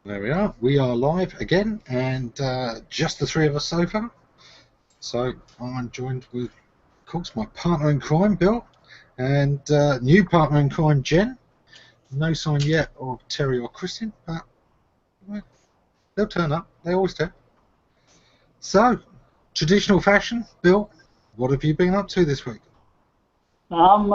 There we are. We are live again, and just the three of us so far. So I'm joined with, of course, my partner in crime, Bill, and new partner in crime, Jen. No sign yet of Terry or Kristin, but well, they'll turn up. They always do. So, traditional fashion, Bill, what have you been up to this week? I'm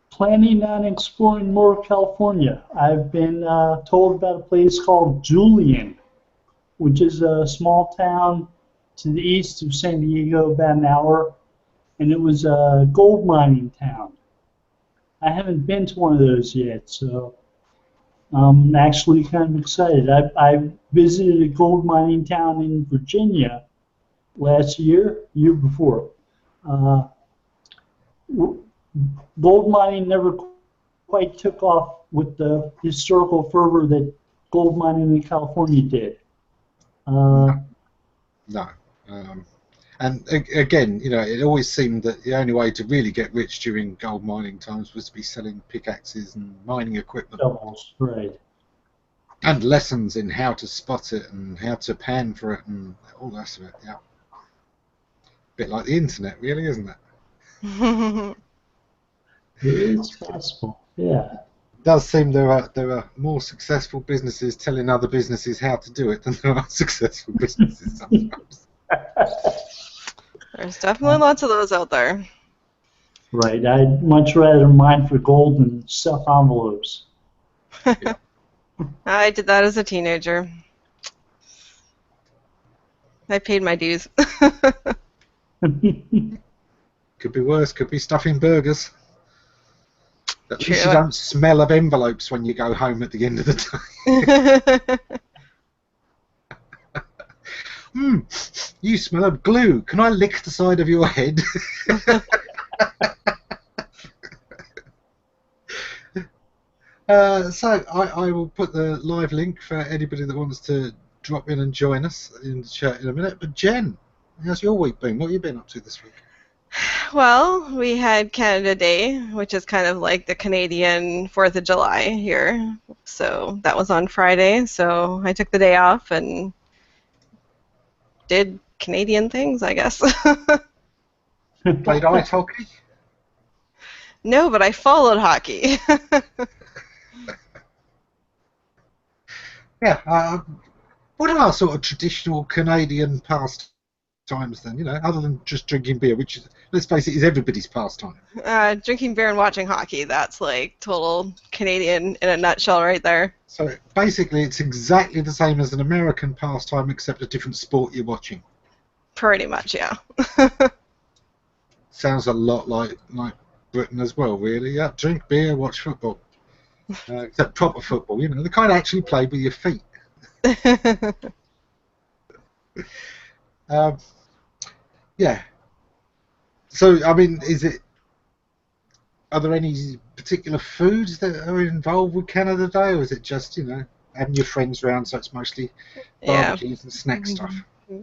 planning on exploring more California. I've been told about a place called Julian, which is a small town to the east of San Diego, about an hour, and it was a gold mining town. I haven't been to one of those yet, so I'm actually kind of excited. I visited a gold mining town in Virginia last year before. Uh, Gold mining never quite took off with the historical fervor that gold mining in California did. Uh, No. And again, it always seemed that the only way to really get rich during gold mining times was to be selling pickaxes and mining equipment. Doubles, right. And lessons in how to spot it and how to pan for it and all the rest of it, yeah. Bit like the internet, really, isn't it? It's possible, yeah. It does seem there are more successful businesses telling other businesses how to do it than there are successful businesses sometimes. There's definitely lots of those out there. Right, I'd much rather mine for gold than stuff envelopes. Yeah. I did that as a teenager. I paid my dues. Could be worse, could be stuffing burgers. At True. least you don't smell of envelopes when you go home at the end of the day. You smell of glue. Can I lick the side of your head? So I will put the live link for anybody that wants to drop in and join us in the chat in a minute. But Jen, how's your week been? What have you been up to this week? Well, we had Canada Day, which is kind of like the Canadian 4th of July here. So that was on Friday. So I took the day off and did Canadian things, I guess. Played ice hockey? No, but I followed hockey. Yeah. What are sort of traditional Canadian pastimes then? Other than just drinking beer, which, let's face it, is everybody's pastime. Drinking beer and watching hockey, that's like total Canadian in a nutshell right there. So basically it's exactly the same as an American pastime except a different sport you're watching. Pretty much, yeah. Sounds a lot like Britain as well, really. Yeah, drink beer, watch football. Except proper football, the kind actually played with your feet. Yeah. So, I mean, are there any particular foods that are involved with Canada Day, or is it just, having your friends around, so it's mostly barbecues and snack stuff?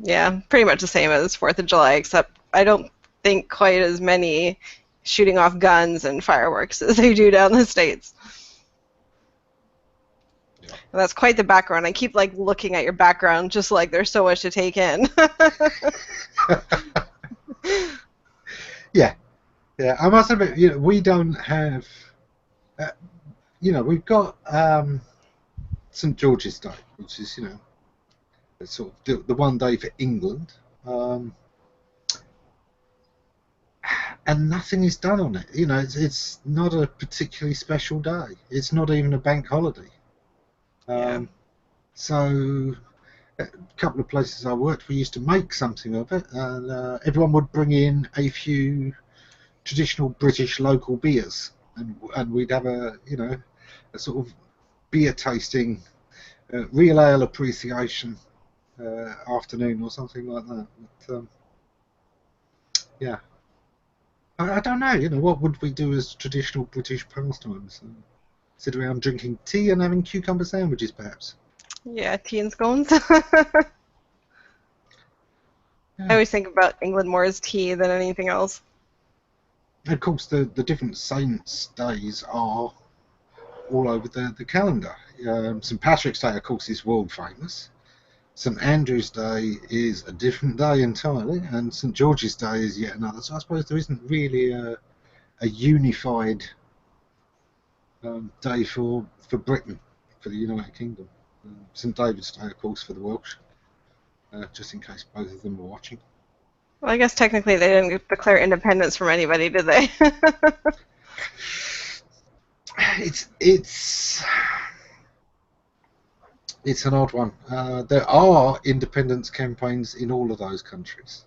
Yeah, pretty much the same as 4th of July, except I don't think quite as many shooting off guns and fireworks as they do down in the States. Yeah. And that's quite the background. I keep looking at your background just like there's so much to take in. Yeah. Yeah, I must admit, we don't have, we've got St. George's Day, which is, it's sort of the one day for England, and nothing is done on it. It's not a particularly special day. It's not even a bank holiday. Yeah. So, a couple of places I worked, we used to make something of it, and everyone would bring in a few traditional British local beers, and we'd have a sort of beer tasting, real ale appreciation afternoon or something like that. But, yeah, I don't know. What would we do as traditional British pastimes? Sit around drinking tea and having cucumber sandwiches, perhaps. Yeah, tea and scones. Yeah. I always think about England more as tea than anything else. Of course, the different saints' days are all over the calendar. St Patrick's Day, of course, is world famous. St Andrew's Day is a different day entirely, and St George's Day is yet another. So I suppose there isn't really a unified day for Britain, for the United Kingdom. St David's Day, of course, for the Welsh, just in case both of them were watching. Well, I guess technically they didn't declare independence from anybody, did they? It's an odd one. There are independence campaigns in all of those countries.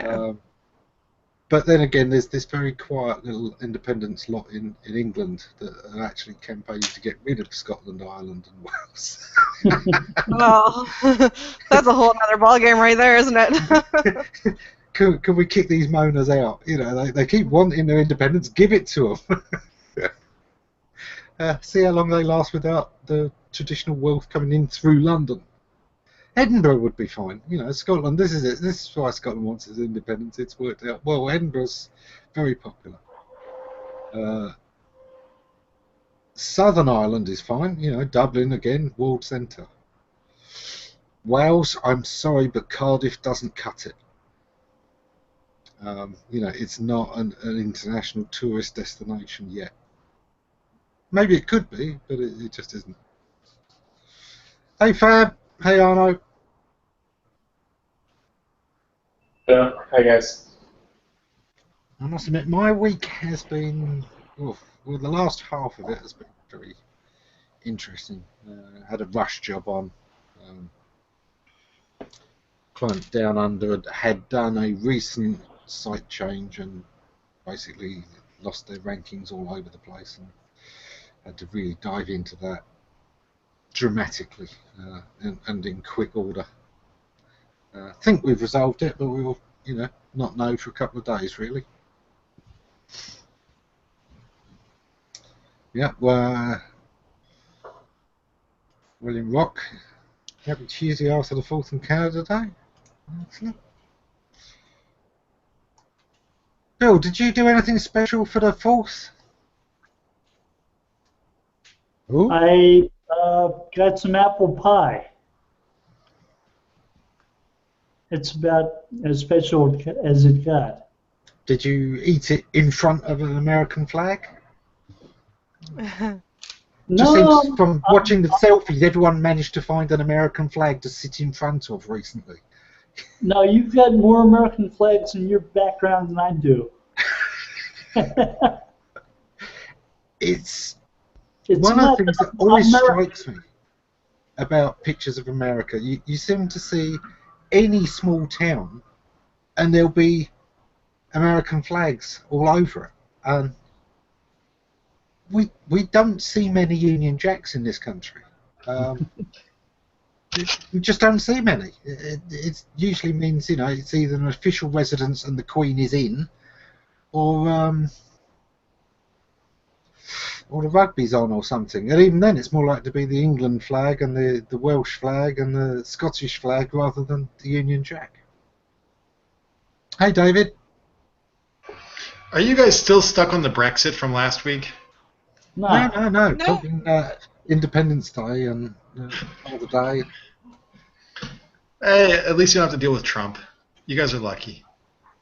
Yeah. But then again, there's this very quiet little independence lot in England that are actually campaigning to get rid of Scotland, Ireland, and Wales. Well, that's a whole other ballgame right there, isn't it? Can we kick these moaners out? You know, they keep wanting their independence. Give it to them. See how long they last without the traditional wealth coming in through London. Edinburgh would be fine. You know, Scotland, this is it. This is why Scotland wants its independence. It's worked out. Well, Edinburgh's very popular. Southern Ireland is fine. You know, Dublin, again, world centre. Wales, I'm sorry, but Cardiff doesn't cut it. You know, it's not an international tourist destination yet. Maybe it could be, but it just isn't. Hey, Fab. Hey, Arno. Hello. Hi, guys. I must admit, my week has been, well, the last half of it has been very interesting. Had a rush job on. Client down under had done a recent site change and basically lost their rankings all over the place, and had to really dive into that dramatically and in quick order. I think we've resolved it, but we will, you know, not know for a couple of days, really. Yeah, well, William Rock, happy Tuesday after the 4th in Canada Day. Excellent. Bill, did you do anything special for the 4th? Ooh. I got some apple pie. It's about as special as it got. Did you eat it in front of an American flag? Just seems from watching the selfies, everyone managed to find an American flag to sit in front of recently. No, you've got more American flags in your background than I do. It's one of the things that always strikes me about pictures of America. You seem to see any small town and there'll be American flags all over it. And we don't see many Union Jacks in this country. We just don't see many. It usually means, you know, it's either an official residence and the Queen is in, or the rugby's on or something. And even then, it's more likely to be the England flag and the Welsh flag and the Scottish flag rather than the Union Jack. Hey, David. Are you guys still stuck on the Brexit from last week? No. Talking Independence Day and all the day. Hey, at least you don't have to deal with Trump. You guys are lucky.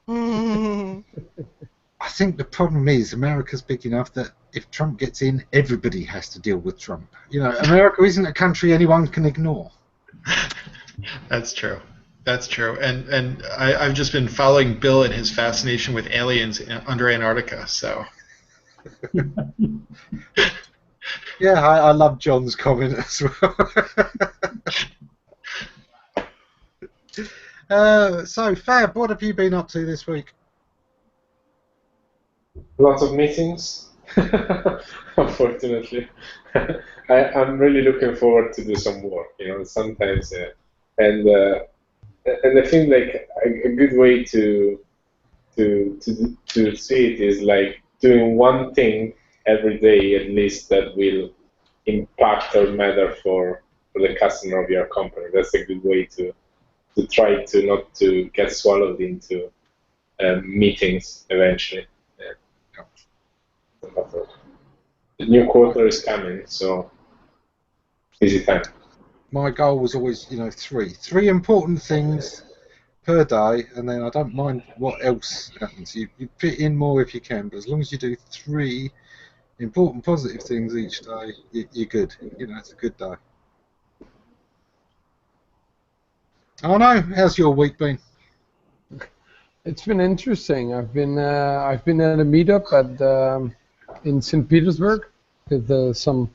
I think the problem is America's big enough that if Trump gets in, everybody has to deal with Trump. You know, America isn't a country anyone can ignore. That's true. That's true. And I've just been following Bill and his fascination with aliens under Antarctica, so... Yeah, I love John's comment as well. So, Fab, what have you been up to this week? Lots of meetings, unfortunately. I'm really looking forward to do some work, you know, sometimes. And I think like a good way to see it is like doing one thing every day at least that will impact or matter for the customer of your company. That's a good way to try to not to get swallowed into meetings eventually. the new quarter is coming, so busy time. My goal was always, three important things per day, and then I don't mind what else happens. You fit in more if you can, but as long as you do 3 important positive things each day, you're good. It's a good day. Oh no, how's your week been? It's been interesting. I've been at a meetup in St. Petersburg with some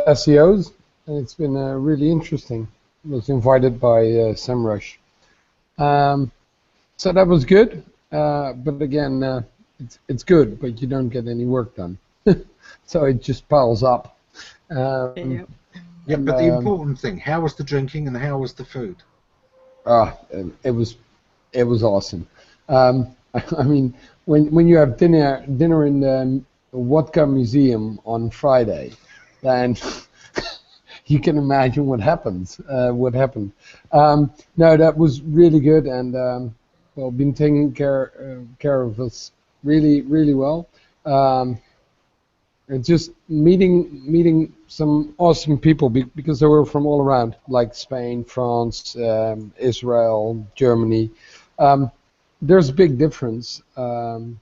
SEOs, and it's been really interesting. I was invited by SEMrush. So that was good, but again, it's good, but you don't get any work done. So it just piles up. Yeah, but the important thing, how was the drinking and how was the food? It was awesome. I mean, when you have dinner in the Vodka Museum on Friday, then you can imagine what happens. What happened? No, that was really good, and well, been taking care of us really well. And just meeting some awesome people because they were from all around, like Spain, France, Israel, Germany. There's a big difference. So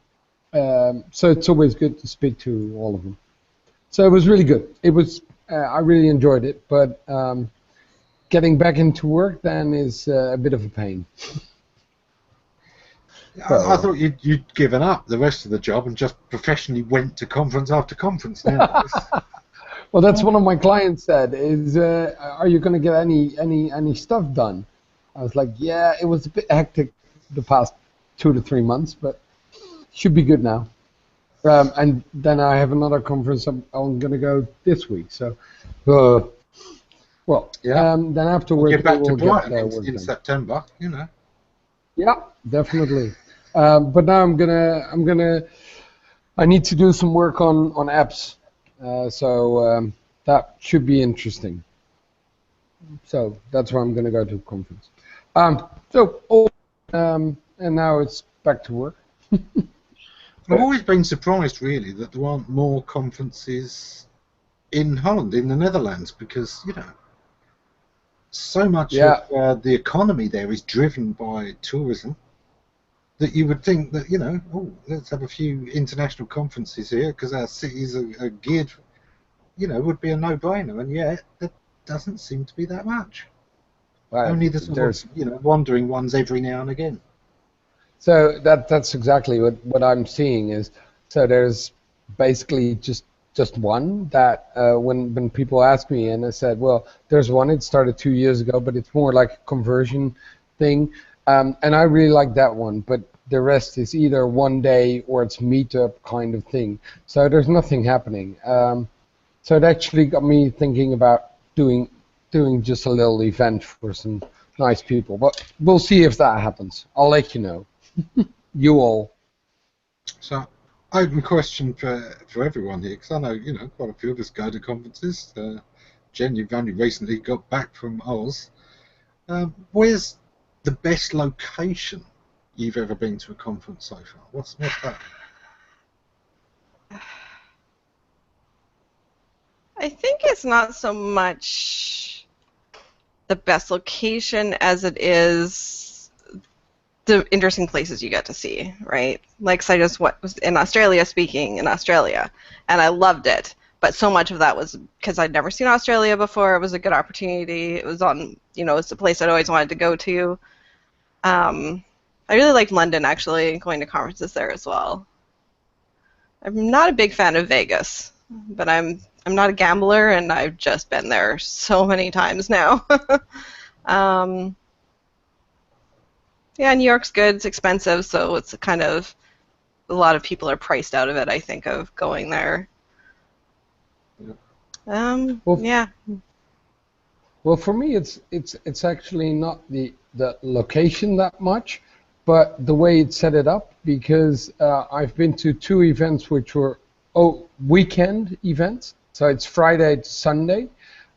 it's always good to speak to all of them. So it was really good. It was. I really enjoyed it, but getting back into work then is a bit of a pain. I thought you'd given up the rest of the job and just professionally went to conference after conference now. Well, that's one of my clients said, is are you going to get any stuff done? I was like, yeah, it was a bit hectic the past 2 to 3 months, but should be good now. And then I have another conference I'm going to go this week. So, well, yeah. Then afterwards get back to Brighton in done. September, Yeah, definitely. But now I need to do some work on apps. So that should be interesting. So that's why I'm going to go to a conference. And now it's back to work. I've always been surprised, really, that there aren't more conferences in Holland, in the Netherlands, because, so much of the economy there is driven by tourism that you would think that, let's have a few international conferences here because our cities are geared, would be a no-brainer, and yet there doesn't seem to be that much. Right. Only the sort of, wandering ones every now and again. So that's exactly what I'm seeing is, so there's basically just one that when people ask me, and I said, well, there's one, it started 2 years ago, but it's more like a conversion thing, and I really like that one, but the rest is either one day or it's meetup kind of thing, so there's nothing happening. So it actually got me thinking about doing just a little event for some nice people, but we'll see if that happens. I'll let you know. You all. So, open question for everyone here, because I know, quite a few of us go to conferences. Jen, you've only recently got back from Oz. Where's the best location you've ever been to a conference so far? What's that? I think it's not so much the best location as it is the interesting places you get to see, right? Like, so I just was in Australia speaking in Australia, and I loved it. But so much of that was because I'd never seen Australia before. It was a good opportunity. It was on, it's a place I'd always wanted to go to. I really liked London, actually, going to conferences there as well. I'm not a big fan of Vegas, but I'm not a gambler, and I've just been there so many times now. Yeah, New York's good. It's expensive, so it's kind of a lot of people are priced out of it, I think, of going there. Yeah. Well, for me, it's actually not the location that much, but the way it set it up, because I've been to 2 events which were weekend events, so it's Friday to Sunday,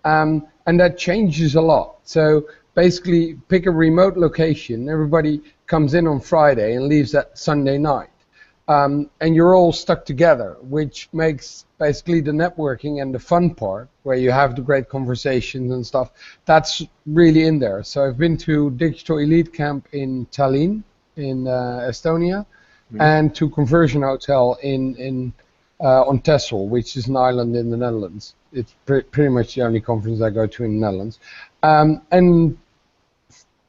and that changes a lot. So basically, pick a remote location. Everybody comes in on Friday and leaves that Sunday night. and you're all stuck together, which makes basically the networking and the fun part, where you have the great conversations and stuff, that's really in there. So I've been to Digital Elite Camp in Tallinn, in Estonia, and to Conversion Hotel on Texel, which is an island in the Netherlands. It's pretty much the only conference I go to in the Netherlands. And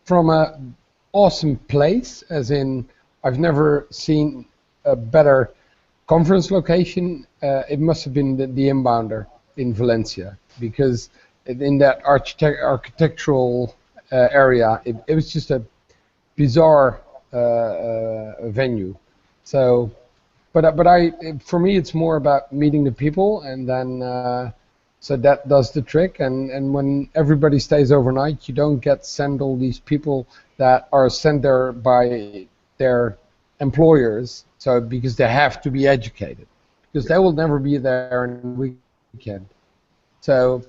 from an awesome place, as in I've never seen a better conference location, it must have been the Inbounder in Valencia, because in that architectural area, it was just a bizarre venue. So, but for me, it's more about meeting the people, and then so that does the trick. And when everybody stays overnight, you don't get sent all these people that are sent there by their employers, so because they have to be educated, because they will never be there on the weekend. So,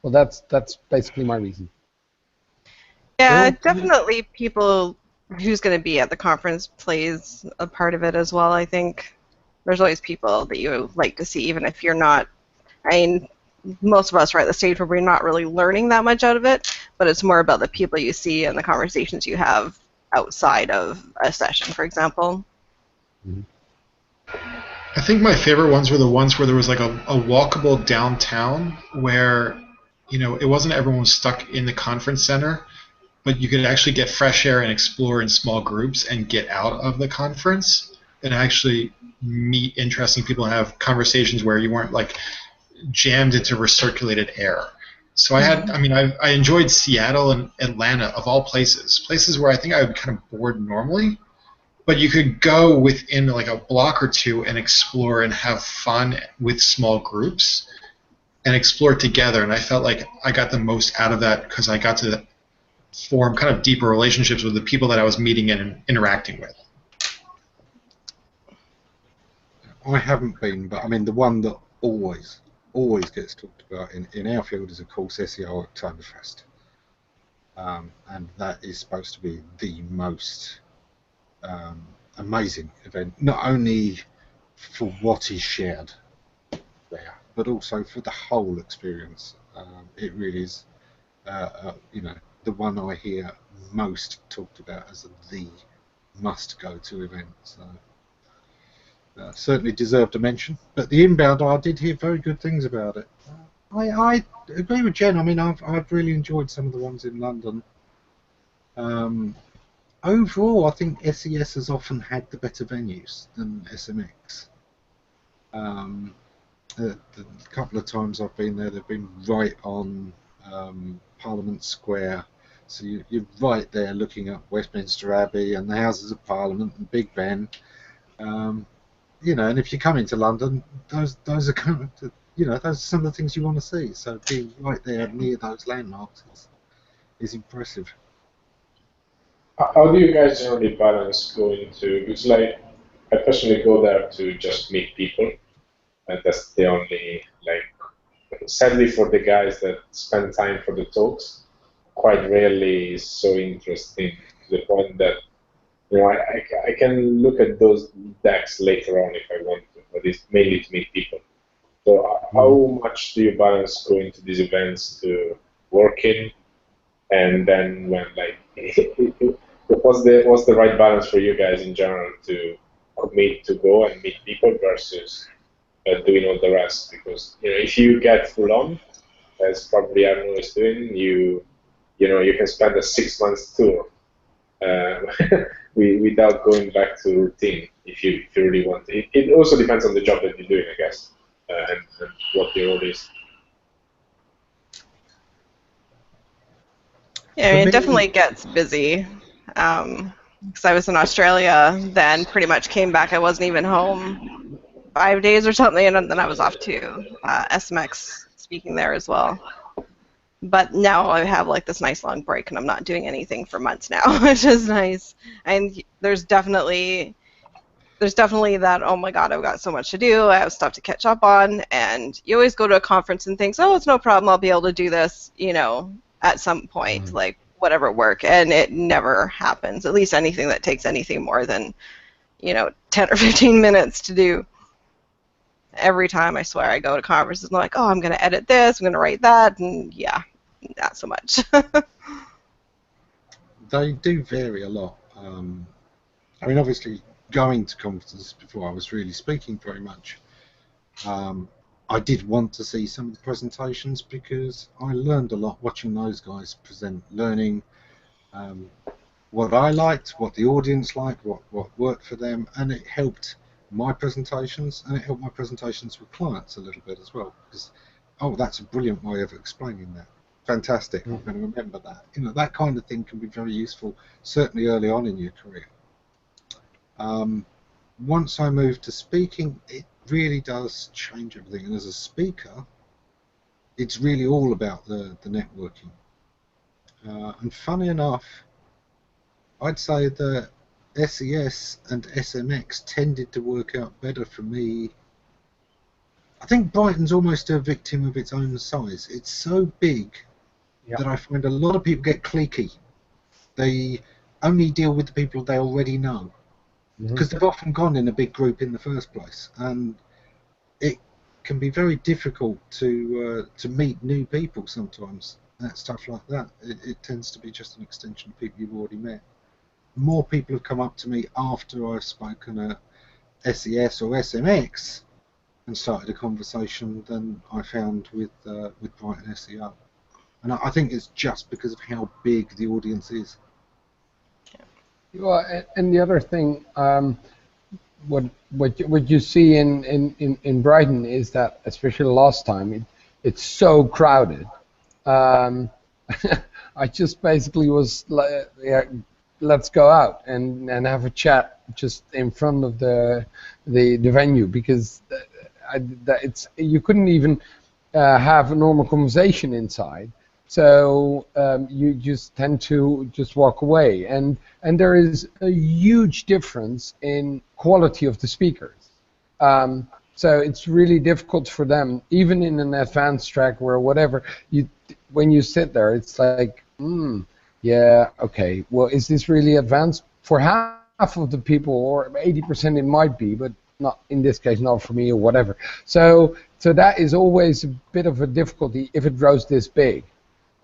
well, that's basically my reason. Yeah, definitely people who's going to be at the conference plays a part of it as well. I think there's always people that you like to see, even if you're not. I mean, most of us are at the stage where we're not really learning that much out of it, but it's more about the people you see and the conversations you have outside of a session, for example. I think my favorite ones were the ones where there was like a walkable downtown where, you know, it wasn't everyone was stuck in the conference center, but you could actually get fresh air and explore in small groups and get out of the conference and actually meet interesting people and have conversations where you weren't like jammed into recirculated air. So I enjoyed Seattle and Atlanta, of all places where I think I would be kind of bored normally, but you could go within like a block or two and explore and have fun with small groups and explore together. And I felt like I got the most out of that because I got to form kind of deeper relationships with the people that I was meeting and interacting with. I haven't been, but I mean the one that always gets talked about in our field is, of course, SEO Oktoberfest. And that is supposed to be the most amazing event, not only for what is shared there, but also for the whole experience. It really is, the one I hear most talked about as the must-go-to event. So certainly deserved a mention. But the Inbound, I did hear very good things about it. I agree with Jen. I mean, I've really enjoyed some of the ones in London. Overall, I think SES has often had the better venues than SMX. The couple of times I've been there, they've been right on Parliament Square. So you're right there looking at Westminster Abbey and the Houses of Parliament and Big Ben. And if you come into London, those are kind of, those are some of the things you want to see. So being right there near those landmarks is impressive. How do you guys generally balance going to? Because I personally go there to just meet people, and that's the only Sadly for the guys that spend time for the talks, quite rarely is so interesting to the point that I can look at those decks later on if I want to, but it's mainly to meet people. So how much do you balance going to these events to working, and then when what's the right balance for you guys in general to commit to go and meet people versus doing all the rest? Because if you get full on, as probably Arno is doing, you can spend a 6 months tour without going back to routine if you really want. It also depends on the job that you're doing, I guess, and what your role is. Yeah, it definitely gets busy. Because I was in Australia, then pretty much came back. I wasn't even home 5 days or something, and then I was off to SMX speaking there as well. But now I have this nice long break, and I'm not doing anything for months now, which is nice. And there's definitely that, oh my god, I've got so much to do, I have stuff to catch up on, and you always go to a conference and think, oh, it's no problem, I'll be able to do this, at some point, whatever work, and it never happens. At least anything that takes anything more than, 10 or 15 minutes to do. Every time, I swear, I go to conferences, I'm like, oh, I'm going to edit this, I'm going to write that, and yeah, not so much. They do vary a lot. I mean, obviously, going to conferences before I was really speaking very much, I did want to see some of the presentations because I learned a lot watching those guys present, learning what I liked, what the audience liked, what worked for them, and it helped my presentations, and it helped my presentations with clients a little bit as well. Because, oh, that's a brilliant way of explaining that. Fantastic, I'm going to remember that. That kind of thing can be very useful, certainly early on in your career. Once I moved to speaking, it really does change everything. And as a speaker, it's really all about the networking. And funny enough, I'd say that SES and SMX tended to work out better for me. I think Brighton's almost a victim of its own size. It's so big that I find a lot of people get cliquey. They only deal with the people they already know because they've often gone in a big group in the first place, and it can be very difficult to meet new people sometimes. Stuff like that. It tends to be just an extension of people you've already met. More people have come up to me after I've spoken at SES or SMX and started a conversation than I found with Brighton SEO. And I think it's just because of how big the audience is. Well, and the other thing, what you see in Brighton is that, especially last time, it's so crowded. I just basically was like, let's go out and have a chat just in front of the venue, because you couldn't even have a normal conversation inside. So you just tend to just walk away, and there is a huge difference in quality of the speakers. So it's really difficult for them, even in an advanced track or whatever. When you sit there, it's like, yeah, okay. Well, is this really advanced? For half of the people, or 80%, it might be, but not in this case, not for me or whatever. So that is always a bit of a difficulty if it grows this big.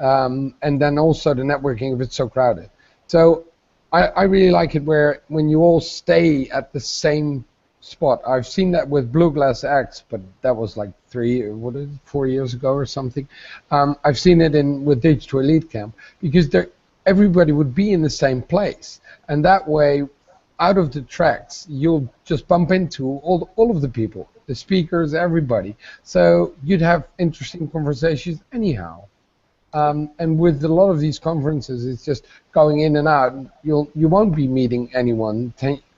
And then also the networking if it's so crowded. So I really like it when you all stay at the same spot. I've seen that with Blue Glass X, but that was like 4 years ago or something. I've seen it with Digital Elite Camp, because everybody would be in the same place, and that way, out of the tracks, you'll just bump into all of the people, the speakers, everybody. So you'd have interesting conversations anyhow. And with a lot of these conferences, it's just going in and out. You won't be meeting anyone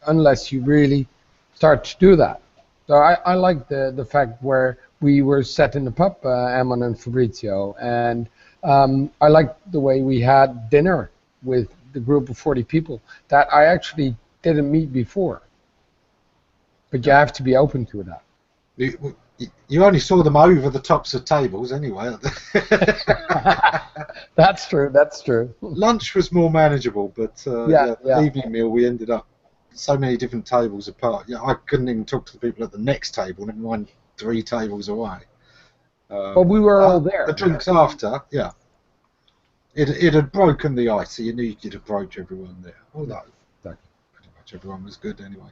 unless you really start to do that. So I like the fact where we were sat in the pub, Ammon and Fabrizio, and I like the way we had dinner with the group of 40 people that I actually didn't meet before. But you have to be open to that. You only saw them over the tops of tables anyway. That's true, that's true. Lunch was more manageable, but the evening meal, we ended up so many different tables apart. Yeah, I couldn't even talk to the people at the next table, never mind 3 tables away. But we were all there. The drinks after, yeah. It had broken the ice, so you knew you could approach everyone there. Although pretty much everyone was good anyway.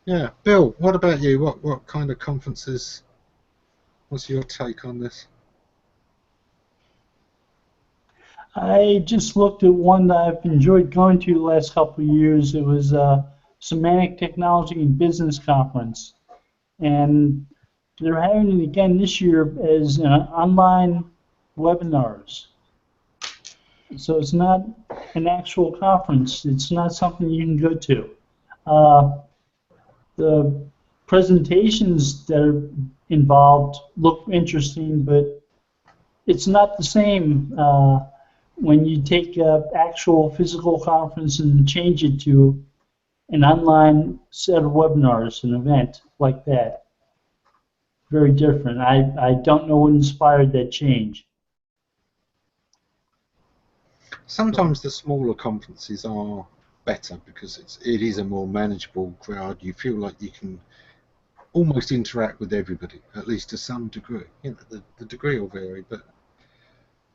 Yeah, Bill, what about you? What kind of conferences? What's your take on this? I just looked at one that I've enjoyed going to the last couple of years. It was a Semantic Technology and Business Conference, and they're having it again this year as online webinars. So it's not an actual conference. It's not something you can go to. The presentations that are involved look interesting, but it's not the same when you take an actual physical conference and change it to an online set of webinars, an event like that. Very different. I don't know what inspired that change. Sometimes the smaller conferences are better because it is a more manageable crowd. You feel like you can almost interact with everybody, at least to some degree. The degree will vary, but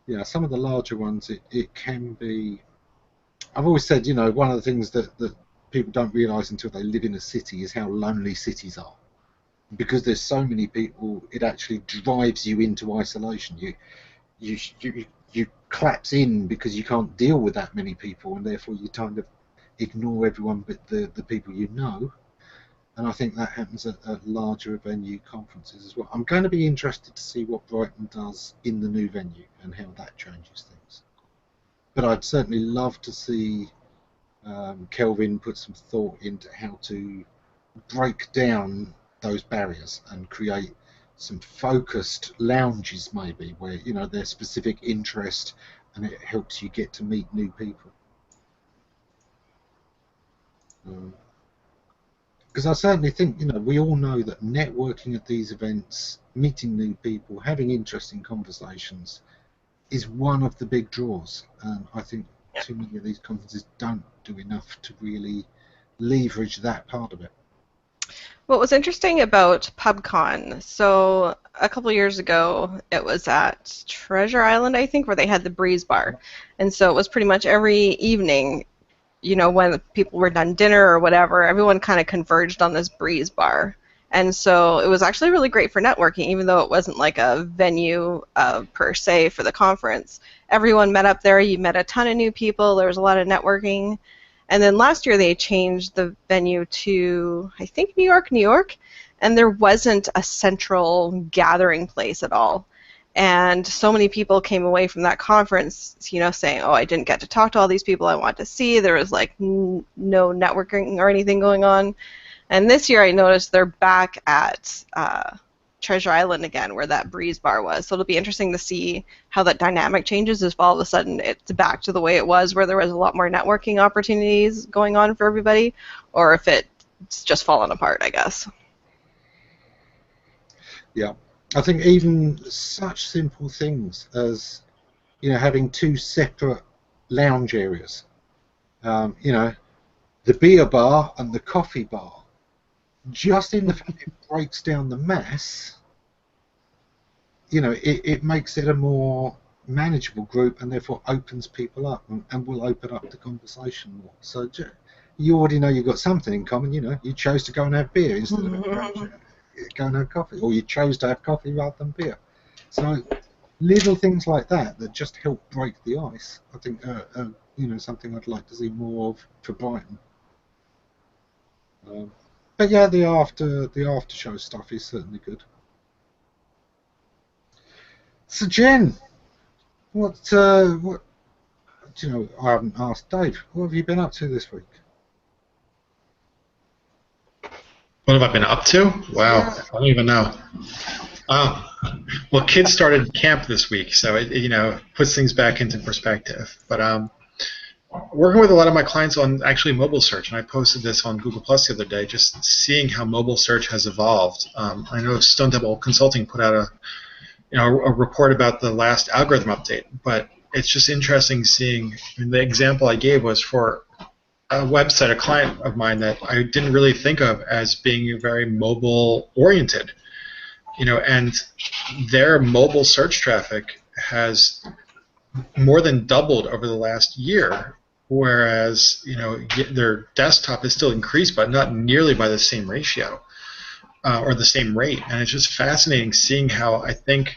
yeah, some of the larger ones, it can be. I've always said, one of the things that people don't realise until they live in a city is how lonely cities are. Because there's so many people, it actually drives you into isolation. You collapse in because you can't deal with that many people, and therefore you kind of ignore everyone but the people you know. And I think that happens at larger venue conferences as well. I'm going to be interested to see what Brighton does in the new venue and how that changes things. But I'd certainly love to see Kelvin put some thought into how to break down those barriers and create some focused lounges, maybe, where their specific interest, and it helps you get to meet new people. Because I certainly think, we all know that networking at these events, meeting new people, having interesting conversations is one of the big draws. And I think too many of these conferences don't do enough to really leverage that part of it. What was interesting about PubCon, so a couple of years ago, it was at Treasure Island, I think, where they had the Breeze Bar. And so it was pretty much every evening, when people were done dinner or whatever, everyone kind of converged on this Breeze Bar. And so it was actually really great for networking, even though it wasn't like a venue per se for the conference. Everyone met up there. You met a ton of new people. There was a lot of networking. And then last year they changed the venue to, I think, New York, and there wasn't a central gathering place at all. And so many people came away from that conference, saying, oh, I didn't get to talk to all these people I want to see. There was like no networking or anything going on. And this year I noticed they're back at Treasure Island again, where that Breeze Bar was. So it'll be interesting to see how that dynamic changes if all of a sudden it's back to the way it was, where there was a lot more networking opportunities going on for everybody, or if it's just fallen apart, I guess. Yeah, I think even such simple things as, having two separate lounge areas, the beer bar and the coffee bar. Just in the fact it breaks down the mass, it makes it a more manageable group and therefore opens people up and will open up the conversation more. So you already know you've got something in common. You chose to go and have beer instead of go and have coffee, or you chose to have coffee rather than beer. So little things like that just help break the ice. I think something I'd like to see more of for Brighton. But yeah, the after show stuff is certainly good. So Jen, what I haven't asked Dave. What have you been up to this week? What have I been up to? Wow, I don't even know. Well, kids started camp this week, so it puts things back into perspective. But working with a lot of my clients on actually mobile search, and I posted this on Google Plus the other day, just seeing how mobile search has evolved. I know Stone Temple Consulting put out a report about the last algorithm update, but it's just interesting seeing. The example I gave was for a website, a client of mine that I didn't really think of as being very mobile oriented, and their mobile search traffic has more than doubled over the last year, whereas their desktop is still increased, but not nearly by the same ratio or the same rate. And it's just fascinating seeing how I think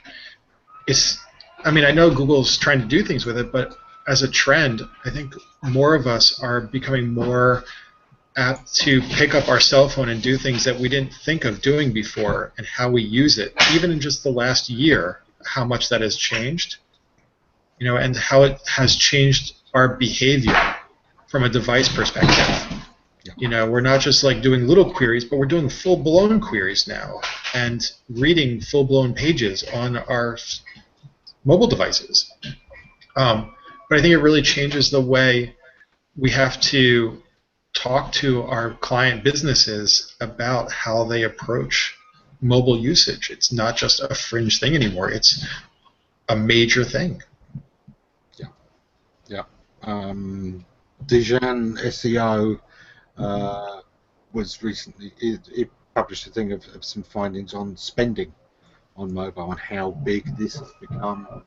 I know Google's trying to do things with it, but as a trend, I think more of us are becoming more apt to pick up our cell phone and do things that we didn't think of doing before, and how we use it, even in just the last year, how much that has changed. And how it has changed our behavior from a device perspective. Yeah. We're not just like doing little queries, but we're doing full-blown queries now and reading full-blown pages on our mobile devices. But I think it really changes the way we have to talk to our client businesses about how they approach mobile usage. It's not just a fringe thing anymore. It's a major thing. Yeah. Dijon SEO was recently it published a thing of some findings on spending on mobile and how big this has become.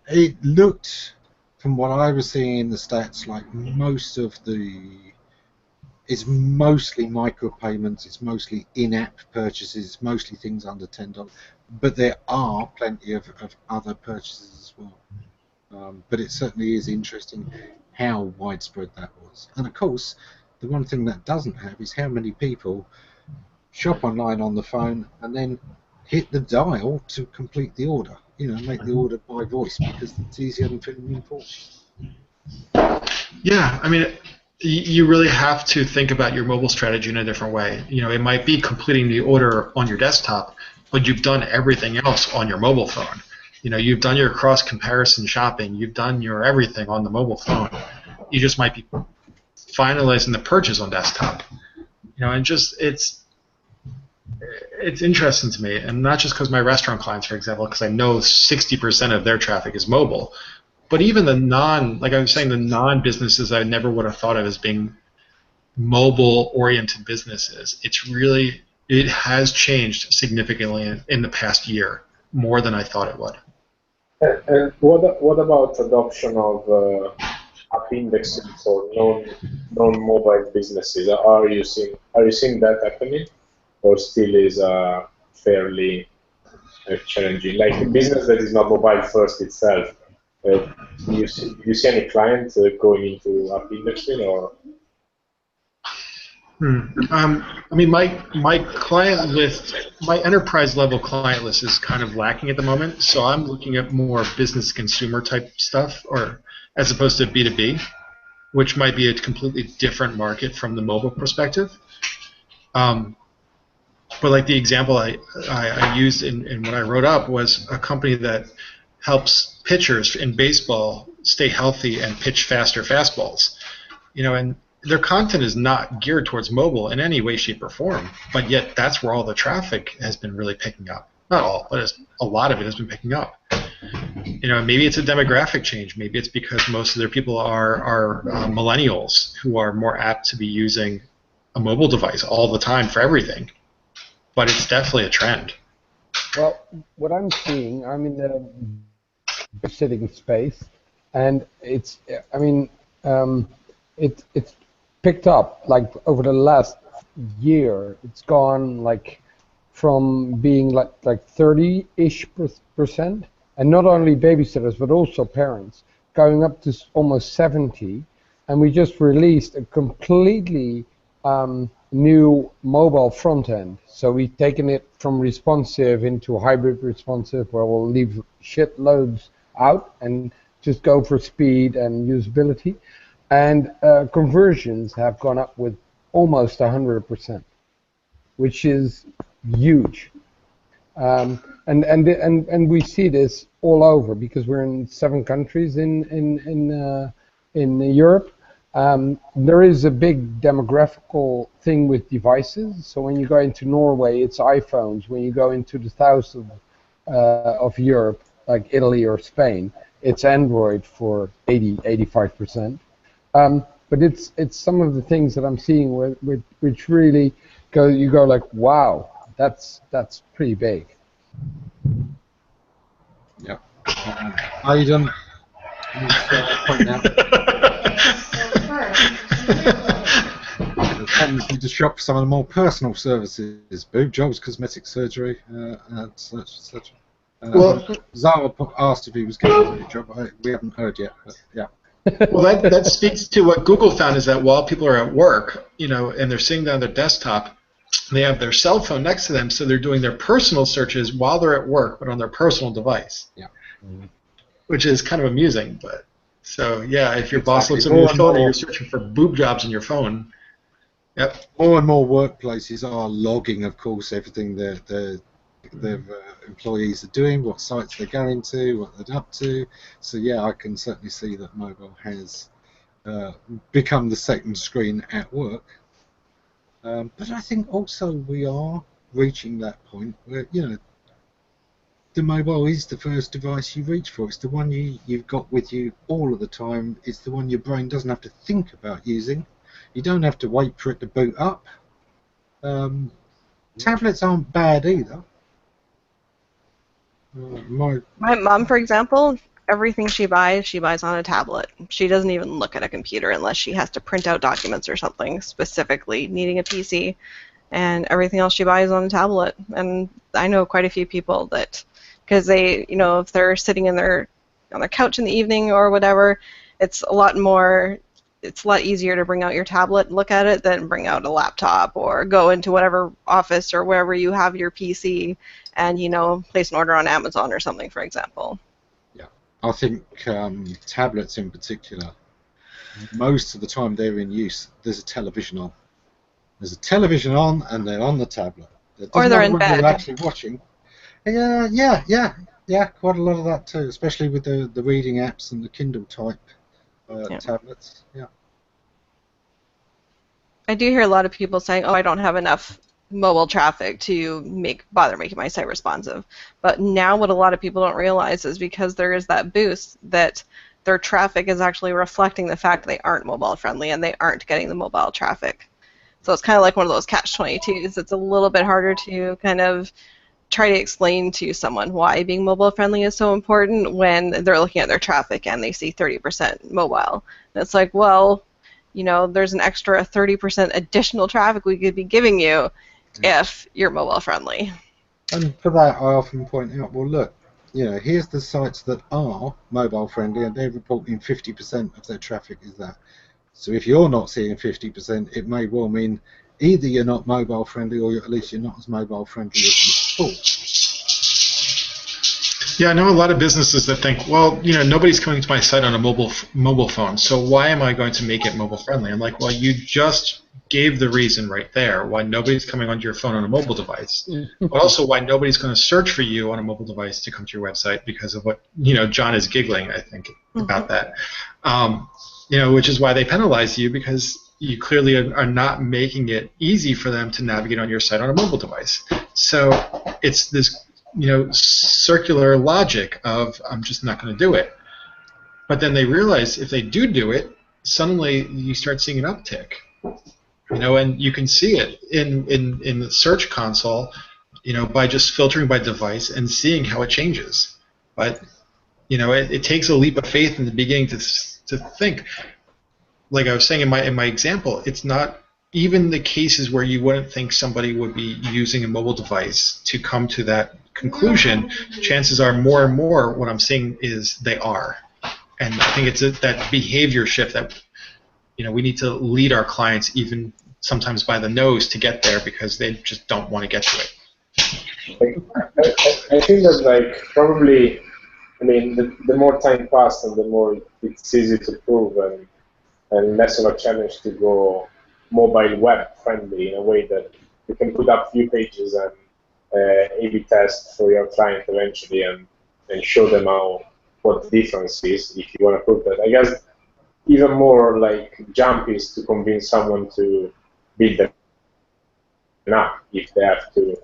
It looked, from what I was seeing in the stats, like it's mostly micropayments, it's mostly in-app purchases, it's mostly things under $10, but there are plenty of other purchases as well. But it certainly is interesting how widespread that was. And of course, the one thing that doesn't have is how many people shop online on the phone and then hit the dial to complete the order. You know, make the order by voice because it's easier than filling in forms. Yeah, I mean, you really have to think about your mobile strategy in a different way. You know, it might be completing the order on your desktop, but you've done everything else on your mobile phone. You know, you've done your cross-comparison shopping, you've done your everything on the mobile phone. You just might be finalizing the purchase on desktop. You know, and just it's interesting to me, and not just because my restaurant clients, for example, because I know 60% of their traffic is mobile, but even the like I was saying, the non-businesses I never would have thought of as being mobile-oriented businesses. It has changed significantly in the past year, more than I thought it would. And what about adoption of app indexing for non-mobile businesses? Are you seeing that happening, or still is fairly challenging? Like a business that is not mobile first itself, do you see any clients going into app indexing, or? I mean, my client list, my enterprise level client list is kind of lacking at the moment. So I'm looking at more business consumer type stuff, or as opposed to B2B, which might be a completely different market from the mobile perspective. But like the example I used in what I wrote up was a company that helps pitchers in baseball stay healthy and pitch faster fastballs. You know, and their content is not geared towards mobile in any way, shape, or form, but yet that's where all the traffic has been really picking up. Not all, but a lot of it has been picking up. You know, maybe it's a demographic change. Maybe it's because most of their people are millennials who are more apt to be using a mobile device all the time for everything. But it's definitely a trend. Well, what I'm seeing, I'm in the sitting space, and it's picked up like over the last year. It's gone like from being like 30-ish%, and not only babysitters but also parents, going up to almost 70. And we just released a completely new mobile front end. So we've taken it from responsive into hybrid responsive, where we'll leave shitloads out and just go for speed and usability. And conversions have gone up with almost 100%, which is huge. And we see this all over because we're in 7 countries in Europe. There is a big demographical thing with devices. So when you go into Norway, it's iPhones. When you go into the south of Europe, like Italy or Spain, it's Android for 85%. But it's some of the things that I'm seeing which really you go like, wow, that's pretty big. Yep. Aidan, point out. Tendency to shop for some of the more personal services, boob jobs, cosmetic surgery, and such. Well, Zara asked if he was getting a new job. We haven't heard yet, but yeah. Well, that speaks to what Google found, is that while people are at work, you know, and they're sitting down their desktop, they have their cell phone next to them, so they're doing their personal searches while they're at work, but on their personal device. Yeah. Which is kind of amusing, but so yeah, if your boss looks at your phone and you're searching for boob jobs on your phone. Yep. More and more workplaces are logging, of course, everything their employees are doing, what sites they're going to, what they're up to. So yeah, I can certainly see that mobile has become the second screen at work. But I think also we are reaching that point where, you know, the mobile is the first device you reach for. It's the one you've got with you all of the time. It's the one your brain doesn't have to think about using. You don't have to wait for it to boot up. Tablets aren't bad either. My mom, for example, everything she buys on a tablet. She doesn't even look at a computer unless she has to print out documents or something specifically needing a PC. And everything else she buys on a tablet. And I know quite a few people that, because they, if they're sitting on their couch in the evening or whatever, it's a lot easier to bring out your tablet and look at it than bring out a laptop or go into whatever office or wherever you have your PC and, place an order on Amazon or something, for example. Yeah, I think tablets in particular, most of the time they're in use, there's a television on. There's a television on, and they're on the tablet. Or they're in bed. They're actually watching. Yeah, quite a lot of that too, especially with the reading apps and the Kindle type tablets. Yeah. I do hear a lot of people saying, "Oh, I don't have enough mobile traffic to bother making my site responsive." But now, what a lot of people don't realize is because there is that boost that their traffic is actually reflecting the fact they aren't mobile friendly and they aren't getting the mobile traffic. So it's kind of like one of those catch-22s. It's a little bit harder to kind of try to explain to someone why being mobile friendly is so important when they're looking at their traffic and they see 30% mobile. And it's like, well, there's an extra 30% additional traffic we could be giving you if you're mobile friendly. And for that, I often point out, well, look, here's the sites that are mobile friendly and they're reporting 50% of their traffic is that. So if you're not seeing 50%, it may well mean either you're not mobile friendly or at least you're not as mobile friendly as you thought. Yeah, I know a lot of businesses that think, well, nobody's coming to my site on a mobile phone, so why am I going to make it mobile friendly? I'm like, well, you just gave the reason right there why nobody's coming onto your phone on a mobile device, but also why nobody's going to search for you on a mobile device to come to your website because of what, John is giggling, I think, about that. Which is why they penalize you because you clearly are not making it easy for them to navigate on your site on a mobile device. So it's this, circular logic of I'm just not going to do it. But then they realize if they do it, suddenly you start seeing an uptick. And you can see it in the search console, by just filtering by device and seeing how it changes. But it takes a leap of faith in the beginning to think, like I was saying in my example, it's not even the cases where you wouldn't think somebody would be using a mobile device to come to that conclusion. Chances are more and more what I'm seeing is they are. And I think it's that behavior shift that we need to lead our clients even sometimes by the nose to get there because they just don't want to get to it. I think that probably, the more time passed and the more it's easy to prove and less of a challenge to go mobile web friendly in a way that you can put up few pages and A/B test for your client eventually and show them what the difference is if you want to prove that. I guess even more jump is to convince someone to build an app if they have to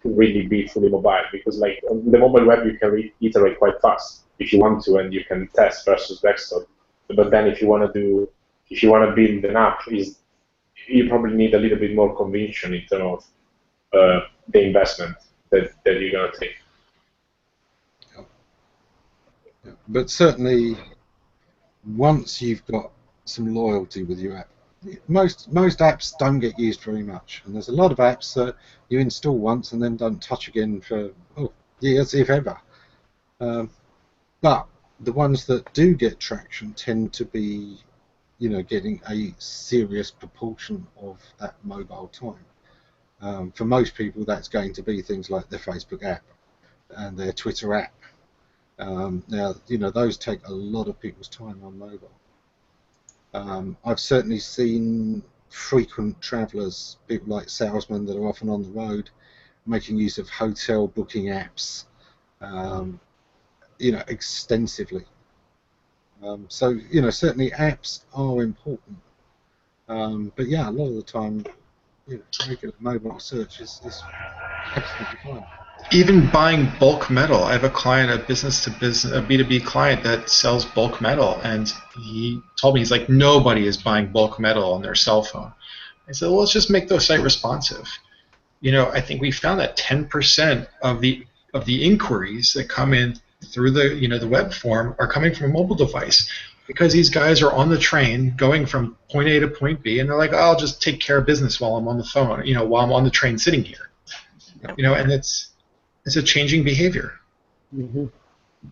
really be fully mobile, because on the mobile web you can iterate quite fast if you want to and you can test versus desktop. But then if you want to build an app, you probably need a little bit more conviction in terms of the investment that you're going to take. But certainly, once you've got some loyalty with your app, most apps don't get used very much, and there's a lot of apps that you install once and then don't touch again for years, if ever. But the ones that do get traction tend to be, getting a serious proportion of that mobile time. For most people, that's going to be things like their Facebook app and their Twitter app. Now, those take a lot of people's time on mobile. I've certainly seen frequent travellers, people like salesmen that are often on the road, making use of hotel booking apps, extensively. So, certainly apps are important. But yeah, a lot of the time, regular mobile search is absolutely fine. Even buying bulk metal. I have a client, a business to business, a B2B client that sells bulk metal, and he told me, he's like, nobody is buying bulk metal on their cell phone. I said, well, let's just make the site responsive. I think we found that 10% of the inquiries that come in through the web form are coming from a mobile device, because these guys are on the train going from point A to point B, and they're like, oh, I'll just take care of business while I'm on the phone, while I'm on the train sitting here. And it's a changing behavior. Mm-hmm.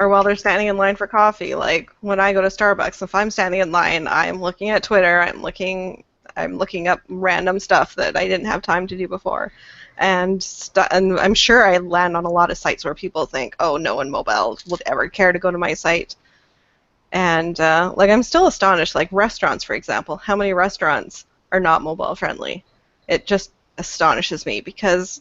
Or while they're standing in line for coffee. Like when I go to Starbucks, if I'm standing in line, I'm looking at Twitter, I'm looking up random stuff that I didn't have time to do before. And I'm sure I land on a lot of sites where people think, oh, no one mobile would ever care to go to my site. And I'm still astonished, like restaurants, for example. How many restaurants are not mobile friendly? It just astonishes me, because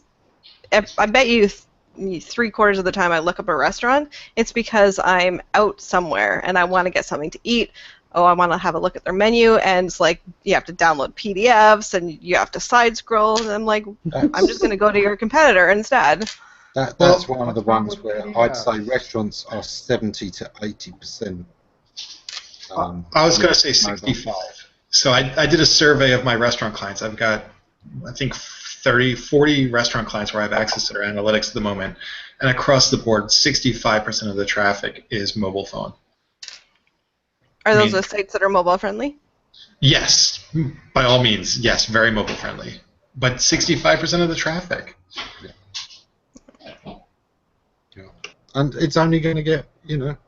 I bet you 3/4 of the time I look up a restaurant, it's because I'm out somewhere and I want to get something to eat. Oh, I want to have a look at their menu, and it's like you have to download PDFs and you have to side scroll, and I'm like, I'm just going to go to your competitor instead. That's one of the ones where I'd say restaurants are 70 to 80%. I was going to say 65. So I did a survey of my restaurant clients. I've got, I think, 40 restaurant clients where I have access to their analytics at the moment. And across the board, 65% of the traffic is mobile phone. Are those the sites that are mobile friendly? Yes, by all means. Yes, very mobile friendly. But 65% of the traffic. Yeah. And it's only going to get,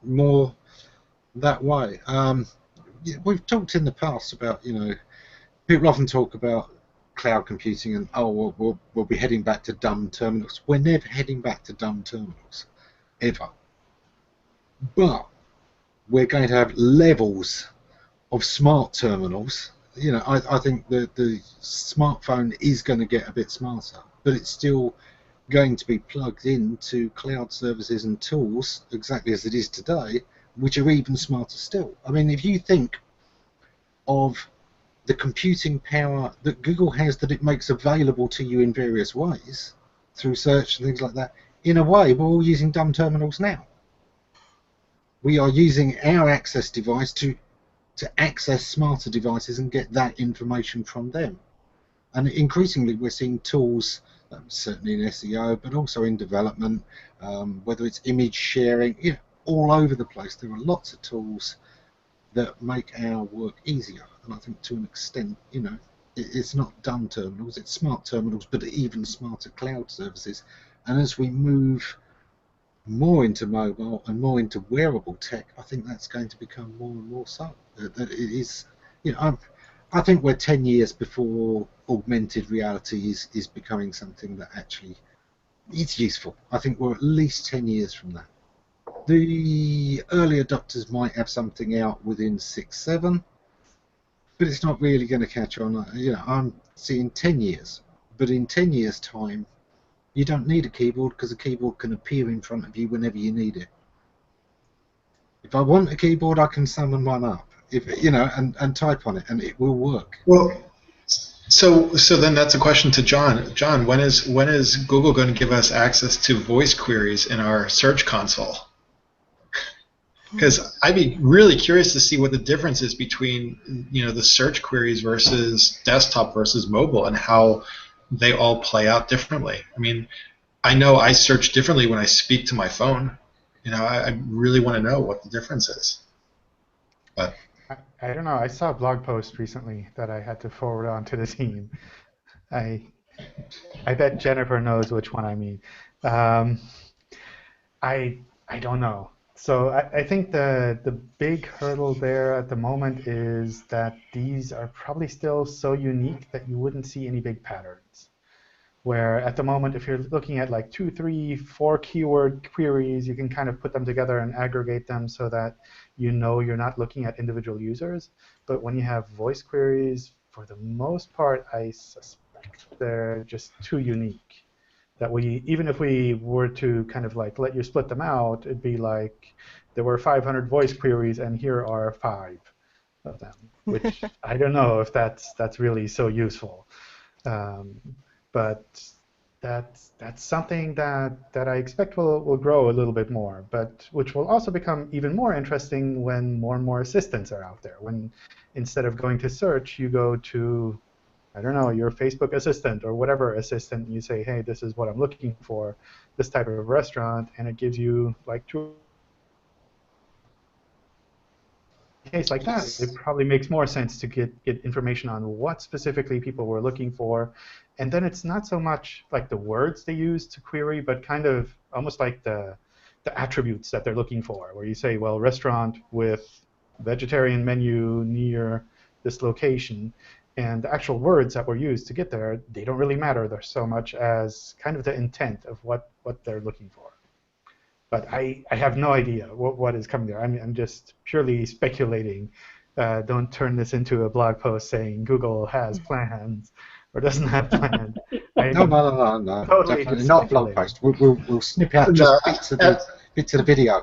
more that way. We've talked in the past about, people often talk about cloud computing and, we'll be heading back to dumb terminals. We're never heading back to dumb terminals, ever. But we're going to have levels of smart terminals. I think the smartphone is going to get a bit smarter, but it's still going to be plugged into cloud services and tools exactly as it is today, which are even smarter still. I mean, if you think of the computing power that Google has, that it makes available to you in various ways, through search and things like that, in a way, we're all using dumb terminals now. We are using our access device to access smarter devices and get that information from them. And increasingly, we're seeing tools, certainly in SEO, but also in development, whether it's image sharing, all over the place. There are lots of tools that make our work easier. And I think to an extent, it's not dumb terminals, it's smart terminals, but even smarter cloud services. And as we move more into mobile and more into wearable tech, I think that's going to become more and more so. That it is, I think we're 10 years before augmented reality is becoming something that actually is useful. I think we're at least 10 years from that. The early adopters might have something out within 6, 7, but it's not really going to catch on. I'm seeing 10 years, but in 10 years' time, you don't need a keyboard, because a keyboard can appear in front of you whenever you need it. If I want a keyboard, I can summon one up, and type on it, and it will work. Well, so then that's a question to John. John, when is Google going to give us access to voice queries in our search console? Because I'd be really curious to see what the difference is between the search queries versus desktop versus mobile, and how they all play out differently. I mean, I know I search differently when I speak to my phone. I really want to know what the difference is. But I don't know. I saw a blog post recently that I had to forward on to the team. I bet Jennifer knows which one I mean. I don't know. So I think the big hurdle there at the moment is that these are probably still so unique that you wouldn't see any big patterns. Where at the moment, if you're looking at like 2, 3, 4 keyword queries, you can kind of put them together and aggregate them so that you're not looking at individual users. But when you have voice queries, for the most part, I suspect they're just too unique. That even if we were to kind of like let you split them out, it'd be like there were 500 voice queries and here are 5 of them, which I don't know if that's really so useful. But that's something that I expect will grow a little bit more, but which will also become even more interesting when more and more assistants are out there. When instead of going to search, you go to, I don't know, your Facebook assistant or whatever assistant, and you say, hey, this is what I'm looking for, this type of restaurant, and it gives you like two. In a case like that, it probably makes more sense to get information on what specifically people were looking for. And then it's not so much like the words they use to query, but kind of almost like the attributes that they're looking for, where you say, well, restaurant with vegetarian menu near this location. And the actual words that were used to get there, they don't really matter there so much as kind of the intent of what they're looking for. But I have no idea what is coming there. I'm just purely speculating. Don't turn this into a blog post saying Google has plans or doesn't have plans. No. Totally Definitely not a blog post. We'll snip out just bits of the video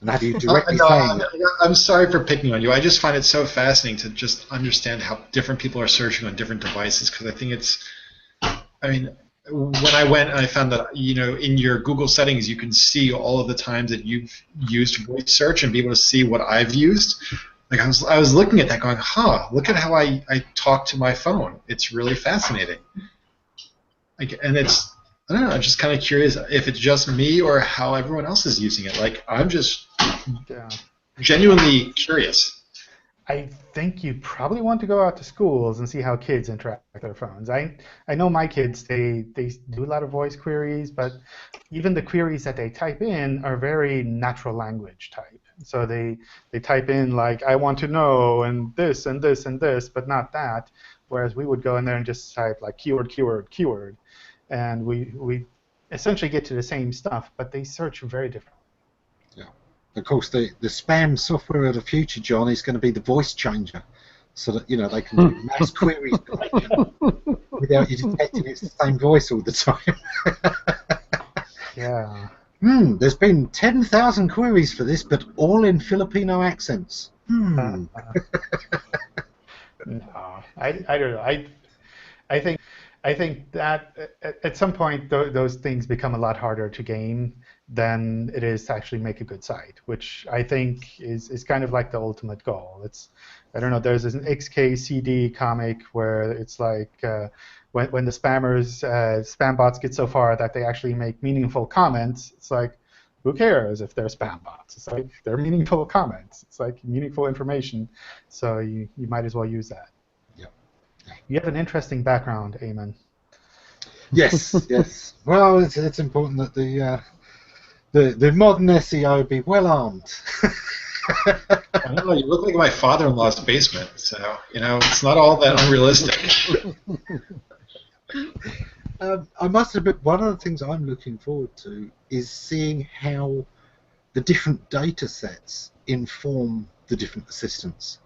and have you directly saying it. I'm sorry for picking on you. I just find it so fascinating to just understand how different people are searching on different devices, because I think it's, I mean, when I went and I found that, you know, in your Google settings you can see all of the times that you've used voice search and be able to see what I've used. Like I was looking at that going, look at how I talk to my phone. It's really fascinating. Like, and it's, I don't know, I'm just kind of curious if it's just me or how everyone else is using it. Like, I'm just genuinely curious. I think you probably want to go out to schools and see how kids interact with their phones. I know my kids, they do a lot of voice queries, but even the queries that they type in are very natural language type. So they type in like, I want to know, and this, and this, and this, but not that. Whereas we would go in there and just type like keyword, keyword, keyword. And we essentially get to the same stuff, but they search very differently. Of course, the spam software of the future, John, is going to be the voice changer, so that, you know, they can do mass queries without you detecting it's the same voice all the time. Yeah. There's been 10,000 queries for this, but all in Filipino accents. No, I don't know. I think that at some point those things become a lot harder to game than it is to actually make a good site, which I think is kind of like the ultimate goal. It's, I don't know, there's an XKCD comic where it's like when the spam bots get so far that they actually make meaningful comments, it's like, who cares if they're spam bots? It's like, they're meaningful comments. It's like meaningful information, so you might as well use that. You have an interesting background, Ammon. Yes, yes. Well, it's important that the modern SEO be well armed. I don't know, you look like my father-in-law's basement, so, you know, it's not all that unrealistic. I must admit, one of the things I'm looking forward to is seeing how the different data sets inform the different assistants.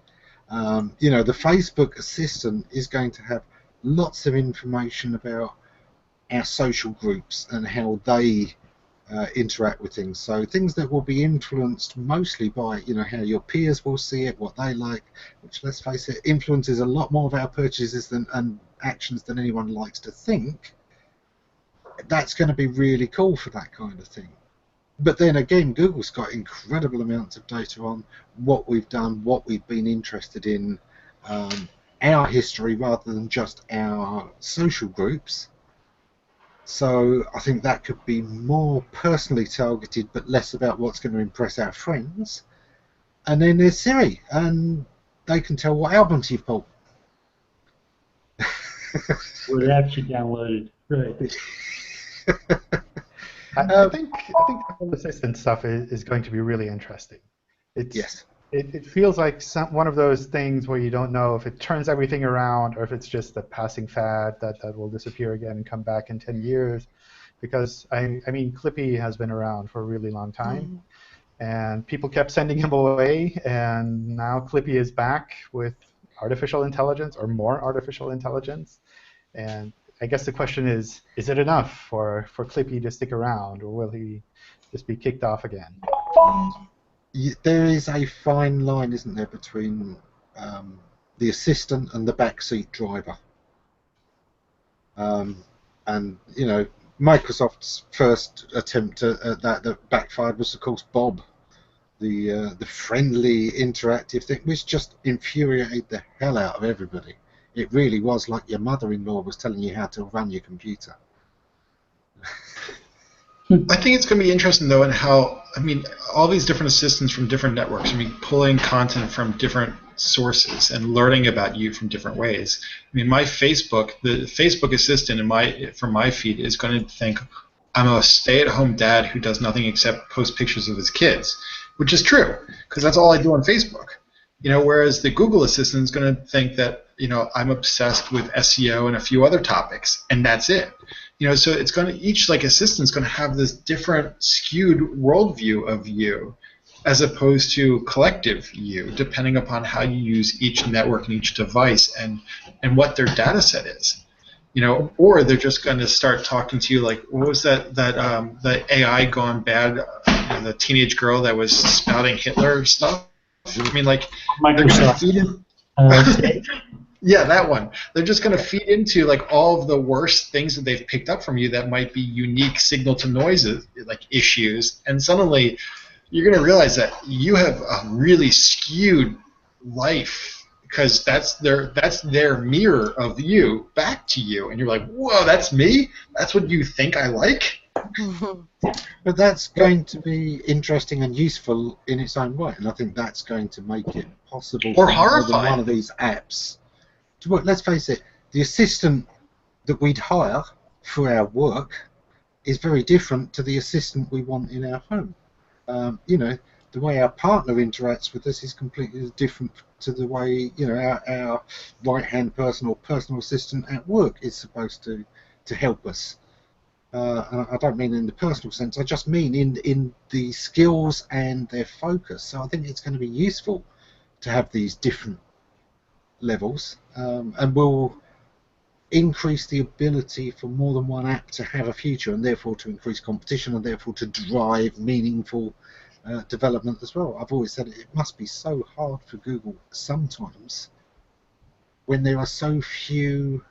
You know, the Facebook assistant is going to have lots of information about our social groups and how they interact with things. So things that will be influenced mostly by, you know, how your peers will see it, what they like, which, let's face it, influences a lot more of our purchases and actions than anyone likes to think. That's going to be really cool for that kind of thing. But then again, Google's got incredible amounts of data on what we've done, what we've been interested in, our history rather than just our social groups. So I think that could be more personally targeted, but less about what's going to impress our friends. And then there's Siri, and they can tell what albums you've bought. What apps you downloaded, right? I think the whole assistant stuff is going to be really interesting. Yes. It feels like one of those things where you don't know if it turns everything around or if it's just a passing fad that will disappear again and come back in 10 years. Because, I mean, Clippy has been around for a really long time. And people kept sending him away, and now Clippy is back with artificial intelligence or more artificial intelligence. And I guess the question is it enough for Clippy to stick around, or will he just be kicked off again? There is a fine line, isn't there, between the assistant and the backseat driver. And Microsoft's first attempt at that backfired was, of course, Bob, the friendly interactive thing, which just infuriated the hell out of everybody. It really was like your mother-in-law was telling you how to run your computer. I think it's going to be interesting, though, in how, all these different assistants from different networks, pulling content from different sources and learning about you from different ways. The Facebook assistant from my feed is going to think I'm a stay-at-home dad who does nothing except post pictures of his kids, which is true, because that's all I do on Facebook. Whereas the Google assistant is going to think that, I'm obsessed with SEO and a few other topics, and that's it. So it's going to, each assistant is going to have this different skewed worldview of you, as opposed to collective you, depending upon how you use each network and each device and what their data set is. Or they're just going to start talking to you like, what was that the AI gone bad, the teenage girl that was spouting Hitler stuff? Microsoft. Yeah, that one. They're just going to feed into all of the worst things that they've picked up from you that might be unique signal to noise issues, and suddenly you're going to realize that you have a really skewed life, because that's their mirror of you back to you, and you're like, whoa, that's me? That's what you think I like? But that's going to be interesting and useful in its own way, and I think that's going to make it possible or for more than horrifying. one of these apps. Let's face it, the assistant that we'd hire for our work is very different to the assistant we want in our home. The way our partner interacts with us is completely different to the way our right-hand person or personal assistant at work is supposed to help us. And I don't mean in the personal sense, I just mean in the skills and their focus. So I think it's going to be useful to have these different levels, and will increase the ability for more than one app to have a future, and therefore to increase competition, and therefore to drive meaningful development as well. I've always said it must be so hard for Google sometimes when there are so few.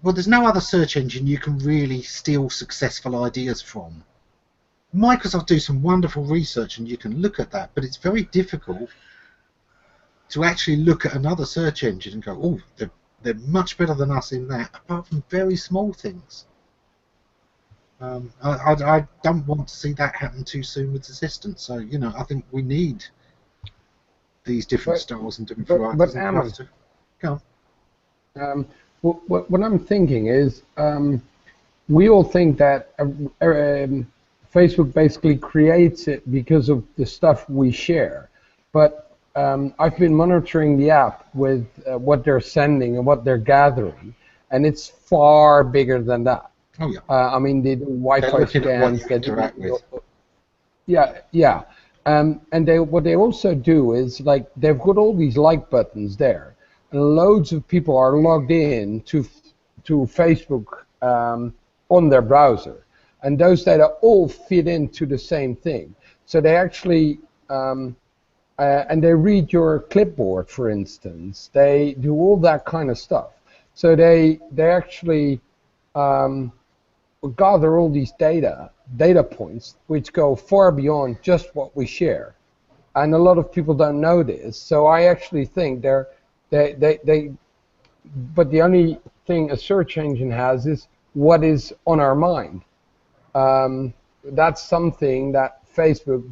Well, there's no other search engine you can really steal successful ideas from. Microsoft do some wonderful research and you can look at that, but it's very difficult to actually look at another search engine and go, oh, they're much better than us in that, apart from very small things. I don't want to see that happen too soon with Assistant, so I think we need these different styles and different varieties. But Ammon, go on. What I'm thinking is, we all think that Facebook basically creates it because of the stuff we share, but I've been monitoring the app with what they're sending and what they're gathering, and it's far bigger than that. Oh yeah. They do Wi-Fi scans. Yeah. And what they also do is they've got all these like buttons there, and loads of people are logged in to Facebook on their browser, and those data all fit into the same thing. So they actually and they read your clipboard, for instance. They do all that kind of stuff. So they actually gather all these data points which go far beyond just what we share, and a lot of people don't know this. So I actually think but the only thing a search engine has is what is on our mind. That's something that Facebook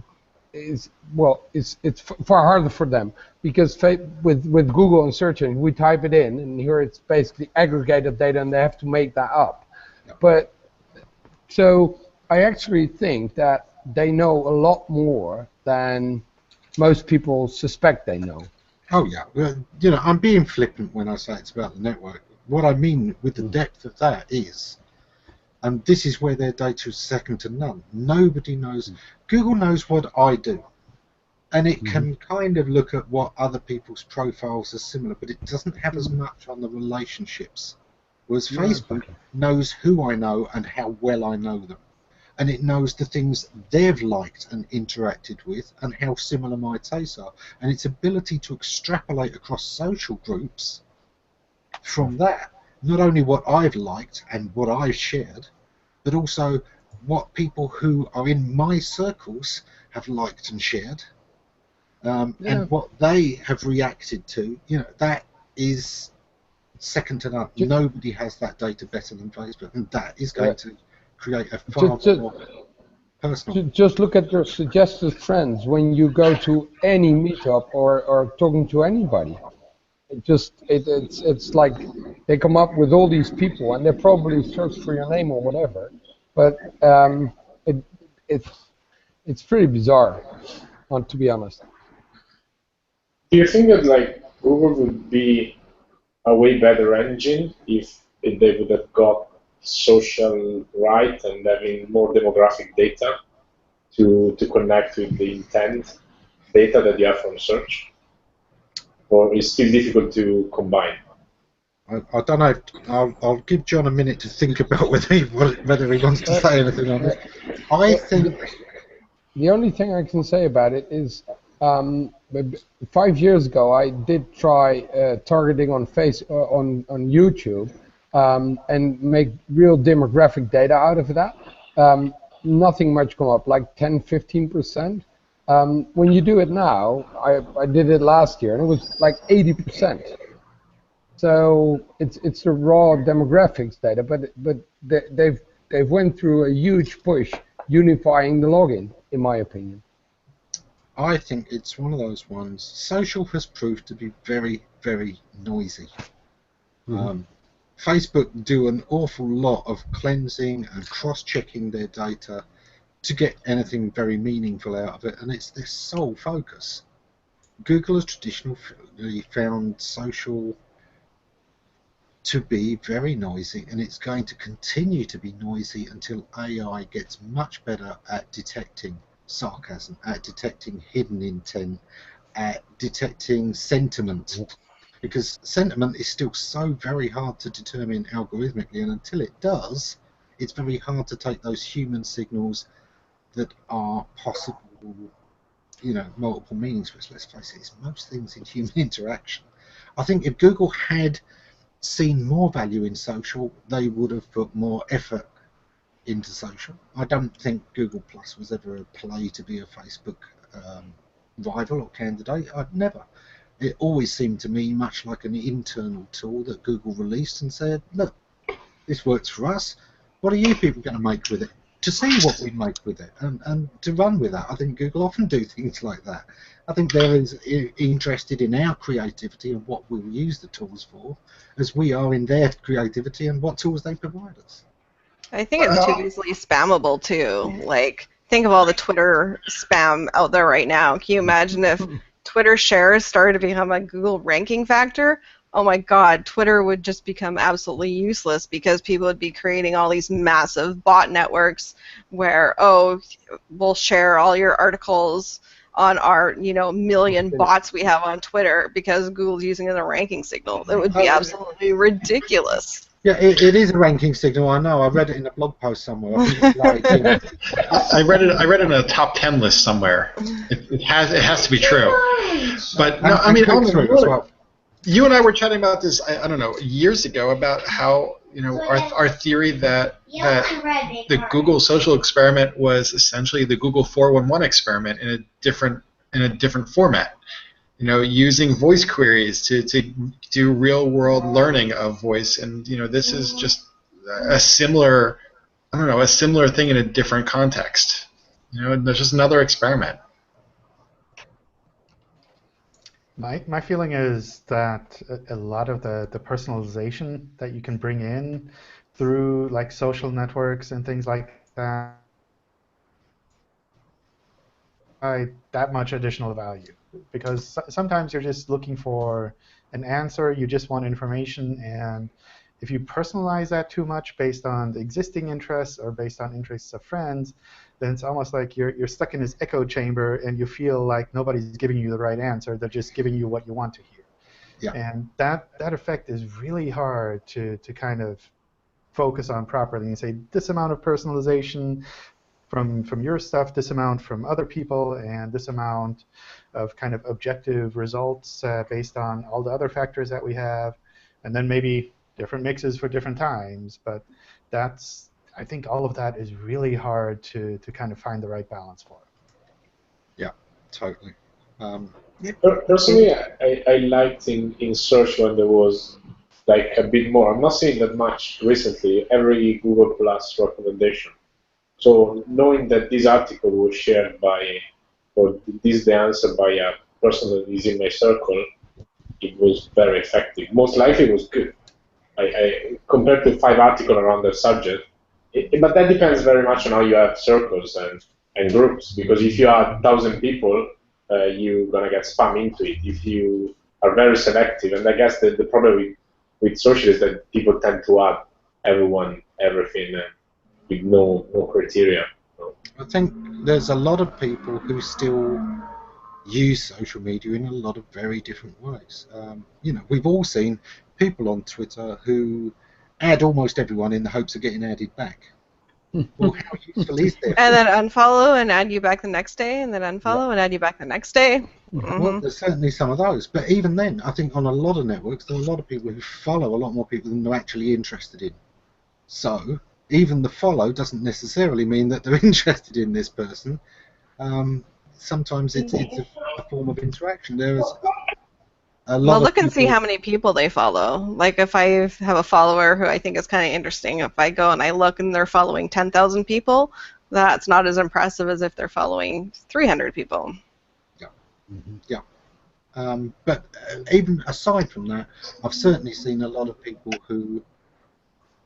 it's far harder for them, because with Google and search engine, we type it in and here it's basically aggregated data and they have to make that up. Yep. But so I actually think that they know a lot more than most people suspect they know. Oh yeah, well, I'm being flippant when I say it's about the network. What I mean with the depth of that is, and this is where their data is second to none. Nobody knows. Google knows what I do, and it can kind of look at what other people's profiles are similar, but it doesn't have as much on the relationships. Whereas Facebook knows who I know and how well I know them, and it knows the things they've liked and interacted with and how similar my tastes are, and its ability to extrapolate across social groups from that not only what I've liked and what I've shared, but also what people who are in my circles have liked and shared, and what they have reacted to. That is second to none. Nobody has that data better than Facebook, and that is going to create a far more personal. Just look at your suggested friends when you go to any meetup or talking to anybody. It's like they come up with all these people, and they probably search for your name or whatever. But it's pretty bizarre, to be honest. Do you think that Google would be a way better engine if they would have got social right and having more demographic data to connect with the intent data that you have from search? Or is it still difficult to combine? I don't know. I'll give John a minute to think about whether he wants to say anything on this. I think the only thing I can say about it is 5 years ago I did try targeting on on YouTube and make real demographic data out of that. Nothing much come up, like 10-15%. When you do it now, I did it last year and it was like 80%. So it's the raw demographics data, but they've went through a huge push unifying the login, in my opinion. I think it's one of those ones. Social has proved to be very, very noisy. Facebook do an awful lot of cleansing and cross-checking their data to get anything very meaningful out of it, and it's their sole focus. Google has traditionally found social to be very noisy, and it's going to continue to be noisy until AI gets much better at detecting sarcasm, at detecting hidden intent, at detecting sentiment. Because sentiment is still so very hard to determine algorithmically, and until it does, it's very hard to take those human signals that are possible, multiple meanings. Which, let's face it, is most things in human interaction. I think if Google had seen more value in social, they would have put more effort into social. I don't think Google Plus was ever a play to be a Facebook rival or candidate. I'd never. It always seemed to me much like an internal tool that Google released and said, look, this works for us. What are you people going to make with it? To see what we make with it and to run with that. I think Google often do things like that. I think they're as interested in our creativity and what we'll use the tools for as we are in their creativity and what tools they provide us. I think it's too easily spammable too. Like, think of all the Twitter spam out there right now. Can you imagine if Twitter shares started to become a Google ranking factor? Oh my God, Twitter would just become absolutely useless because people would be creating all these massive bot networks where, we'll share all your articles on our, million bots we have on Twitter because Google's using it as a ranking signal. That would be absolutely ridiculous. Yeah, it is a ranking signal. I know. I read it in a blog post somewhere. I think it's I read it in a top 10 list somewhere. It has to be true. But no, I mean, you and I were chatting about this. I don't know, years ago about how our theory that the Google social experiment was essentially the Google 411 experiment in a different format. Using voice queries to do real world learning of voice, and this is just a similar thing in a different context. There's just another experiment. My feeling is that a lot of the personalization that you can bring in through like social networks and things like that, that much additional value. Because sometimes you're just looking for an answer, you just want information, and if you personalize that too much based on the existing interests or based on interests of friends, then it's almost like you're stuck in this echo chamber and you feel like nobody's giving you the right answer. They're just giving you what you want to hear. Yeah. And that effect is really hard to kind of focus on properly and say this amount of personalization from your stuff, this amount from other people, and this amount of kind of objective results based on all the other factors that we have, and then maybe different mixes for different times, but I think all of that is really hard to kind of find the right balance for. Yeah, totally. Personally, I liked in search when there was like a bit more. I'm not seeing that much recently. Every Google Plus recommendation. So knowing that this article was shared by, or this the answer by a person that is in my circle, it was very effective. Most likely, it was good. I compared to 5 articles around the subject. But that depends very much on how you have circles and groups. Because if you have 1,000 people, you're gonna get spam into it. If you are very selective, and I guess the problem with social is that people tend to add everyone, everything, with no criteria. I think there's a lot of people who still use social media in a lot of very different ways. We've all seen people on Twitter who add almost everyone in the hopes of getting added back. Well, how useful is that? And then unfollow and add you back the next day, and then unfollow and add you back the next day. Well, there's certainly some of those, but even then, I think on a lot of networks, there are a lot of people who follow a lot more people than they're actually interested in. So even the follow doesn't necessarily mean that they're interested in this person. Sometimes it's a form of interaction. There is a lot. Well, look and see how many people they follow. Like if I have a follower who I think is kind of interesting, if I go and I look and they're following 10,000 people, that's not as impressive as if they're following 300 people. Yeah. Yeah. But even aside from that, I've certainly seen a lot of people who.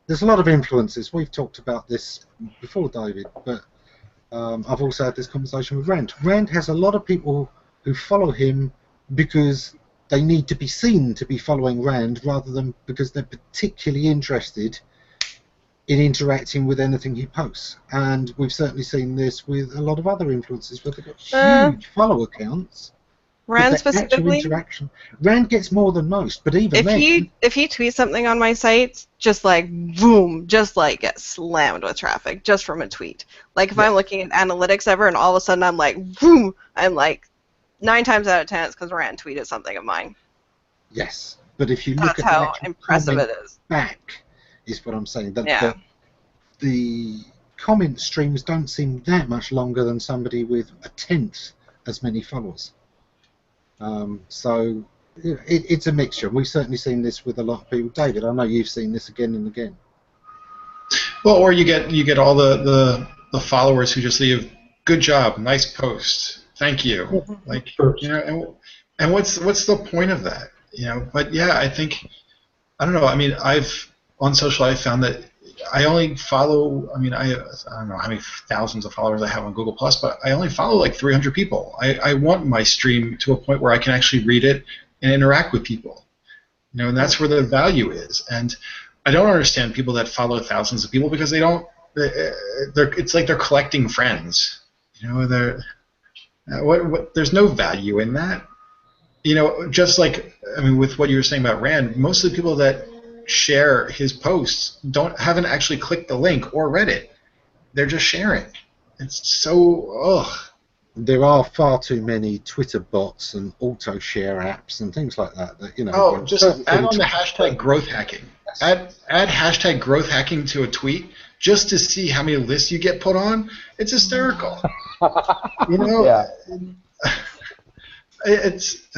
There's a lot of influences. We've talked about this before, David, but I've also had this conversation with Rand. Rand has a lot of people who follow him because they need to be seen to be following Rand rather than because they're particularly interested in interacting with anything he posts. And we've certainly seen this with a lot of other influencers where they've got huge follower counts. Rand specifically? Rand gets more than most, but even if he tweets something on my site, just like boom, just like get slammed with traffic just from a tweet. Like if I'm looking at analytics ever, and all of a sudden I'm like boom, I'm like 9 times out of 10 it's because Rand tweeted something of mine. Yes, but if you look That's at how impressive it is. Back is what I'm saying. The comment streams don't seem that much longer than somebody with 1/10 as many followers. So it's a mixture. We've certainly seen this with a lot of people. David, I know you've seen this again and again. Well, or you get all the followers who just leave, good job, nice post, thank you, like and what's the point of that, But yeah, I think I don't know. I mean, on social I've found that I only follow. I mean, I don't know how many thousands of followers I have on Google Plus, but I only follow like 300 people. I want my stream to a point where I can actually read it and interact with people, and that's where the value is. And I don't understand people that follow thousands of people because they don't. It's like they're collecting friends. There's no value in that. Just like with what you were saying about Rand, most of the people that share his posts haven't actually clicked the link or read it. They're just sharing. It's so There are far too many Twitter bots and auto share apps and things like that. Just add on the hashtag growth hacking. Yes. Add hashtag growth hacking to a tweet just to see how many lists you get put on. It's hysterical. Yeah. It's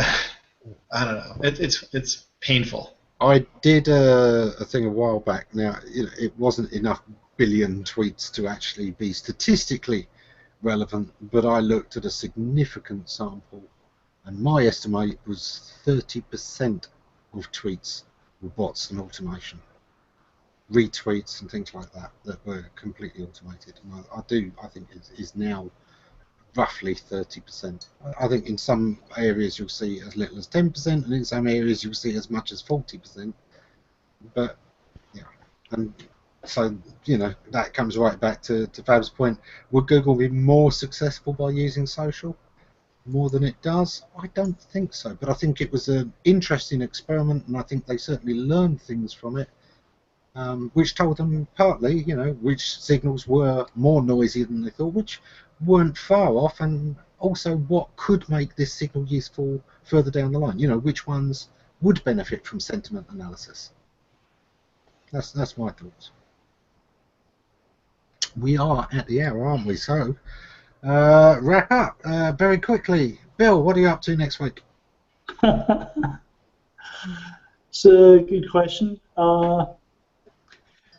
I don't know. It's painful. I did a thing a while back. Now, it wasn't enough billion tweets to actually be statistically relevant, but I looked at a significant sample, and my estimate was 30% of tweets were bots and automation, retweets and things like that were completely automated. And I think it is now roughly 30%. I think in some areas you'll see as little as 10%, and in some areas you'll see as much as 40%. But and so that comes right back to Fab's point. Would Google be more successful by using social more than it does? I don't think so. But I think it was an interesting experiment, and I think they certainly learned things from it, which told them partly, which signals were more noisy than they thought, which weren't far off, and also what could make this signal useful further down the line. Which ones would benefit from sentiment analysis. That's my thoughts. We are at the hour, aren't we? So, wrap up very quickly. Bill, what are you up to next week? It's a good question. I'll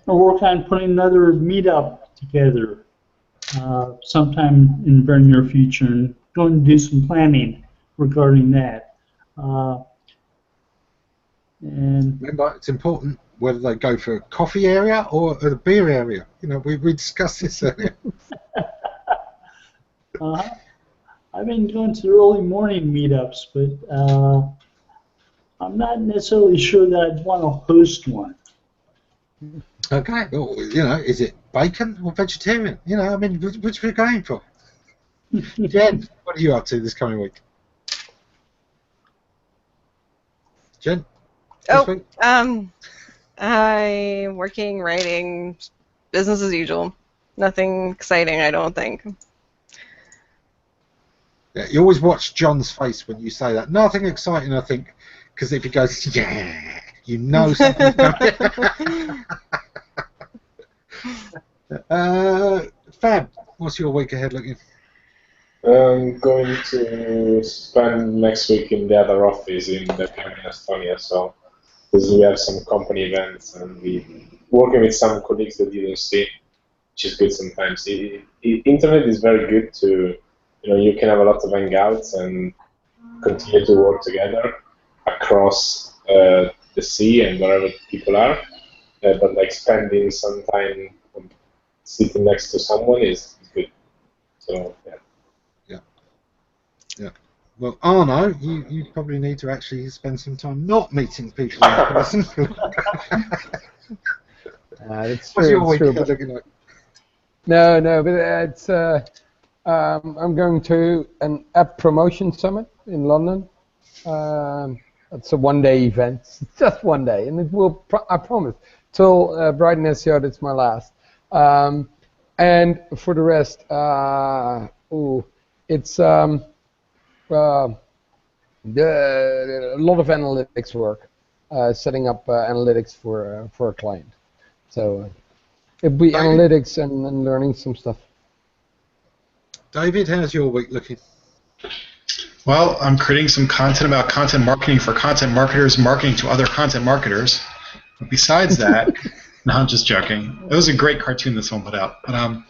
work on putting another meetup together sometime in the very near future, and going to do some planning regarding that. And Remember, it's important whether they go for a coffee area or a beer area. You know, we discussed this earlier. I've been going to early morning meetups, but I'm not necessarily sure that I'd want to host one. Okay, well, you know, is it bacon or vegetarian? You know, I mean, which we're going for. Jen, what are you up to this coming week? Jen? This week? I'm working, writing, business as usual. Nothing exciting, I don't think. Yeah, you always watch John's face when you say that. Nothing exciting, I think, because if he goes, yeah, you know something's coming. Fab, what's your week ahead looking? I'm going to spend next week in the other office in the in Estonia, so because we have some company events and we working with some colleagues that you don't see, which is good sometimes. Internet is very good to, you can have a lot of hangouts and continue to work together across the sea and wherever people are, but like spending some time sitting next to someone is good. So yeah. Yeah. Well, Arno, you probably need to actually spend some time not meeting people in person. It's What's true. your It's week true, ahead but looking like? no, but it's. I'm going to an app promotion summit in London. It's a one-day event. It's just one day, and it will. I promise. Till Brighton SEO, it's my last. And for the rest, it's a lot of analytics work, setting up analytics for a client. So it'll be analytics and learning some stuff. David, how's your week looking? Well, I'm creating some content about content marketing for content marketers marketing to other content marketers. But besides that, no, I'm just joking. It was a great cartoon that someone put out. But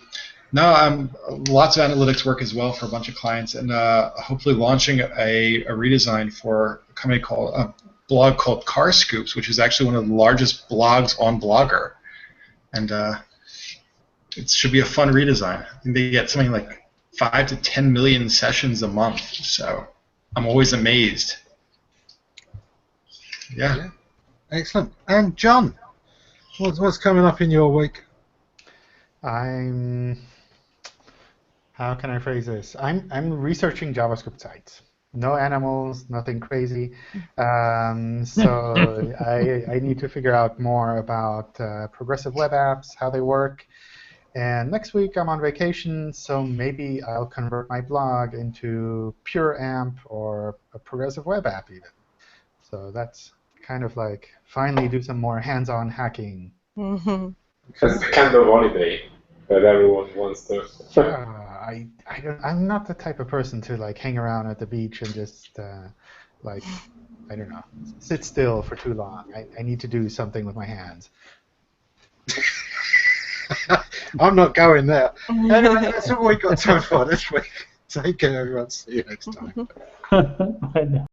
no, lots of analytics work as well for a bunch of clients, and hopefully launching a redesign for a blog called Car Scoops, which is actually one of the largest blogs on Blogger, and it should be a fun redesign. I think they get something like 5 to 10 million sessions a month, so I'm always amazed. Yeah. Excellent. And John, what's coming up in your week? How can I phrase this? I'm researching JavaScript sites. No animals, nothing crazy. So I need to figure out more about progressive web apps, how they work. And next week I'm on vacation, so maybe I'll convert my blog into pure AMP or a progressive web app even. So that's kind of like finally do some more hands-on hacking. Mm-hmm. That's the kind of holiday that everyone wants to. I'm not the type of person to like hang around at the beach and just like, I don't know, sit still for too long. I need to do something with my hands. I'm not going there. Anyway, that's all we got time for this week. Take care, everyone. See you next time. I know.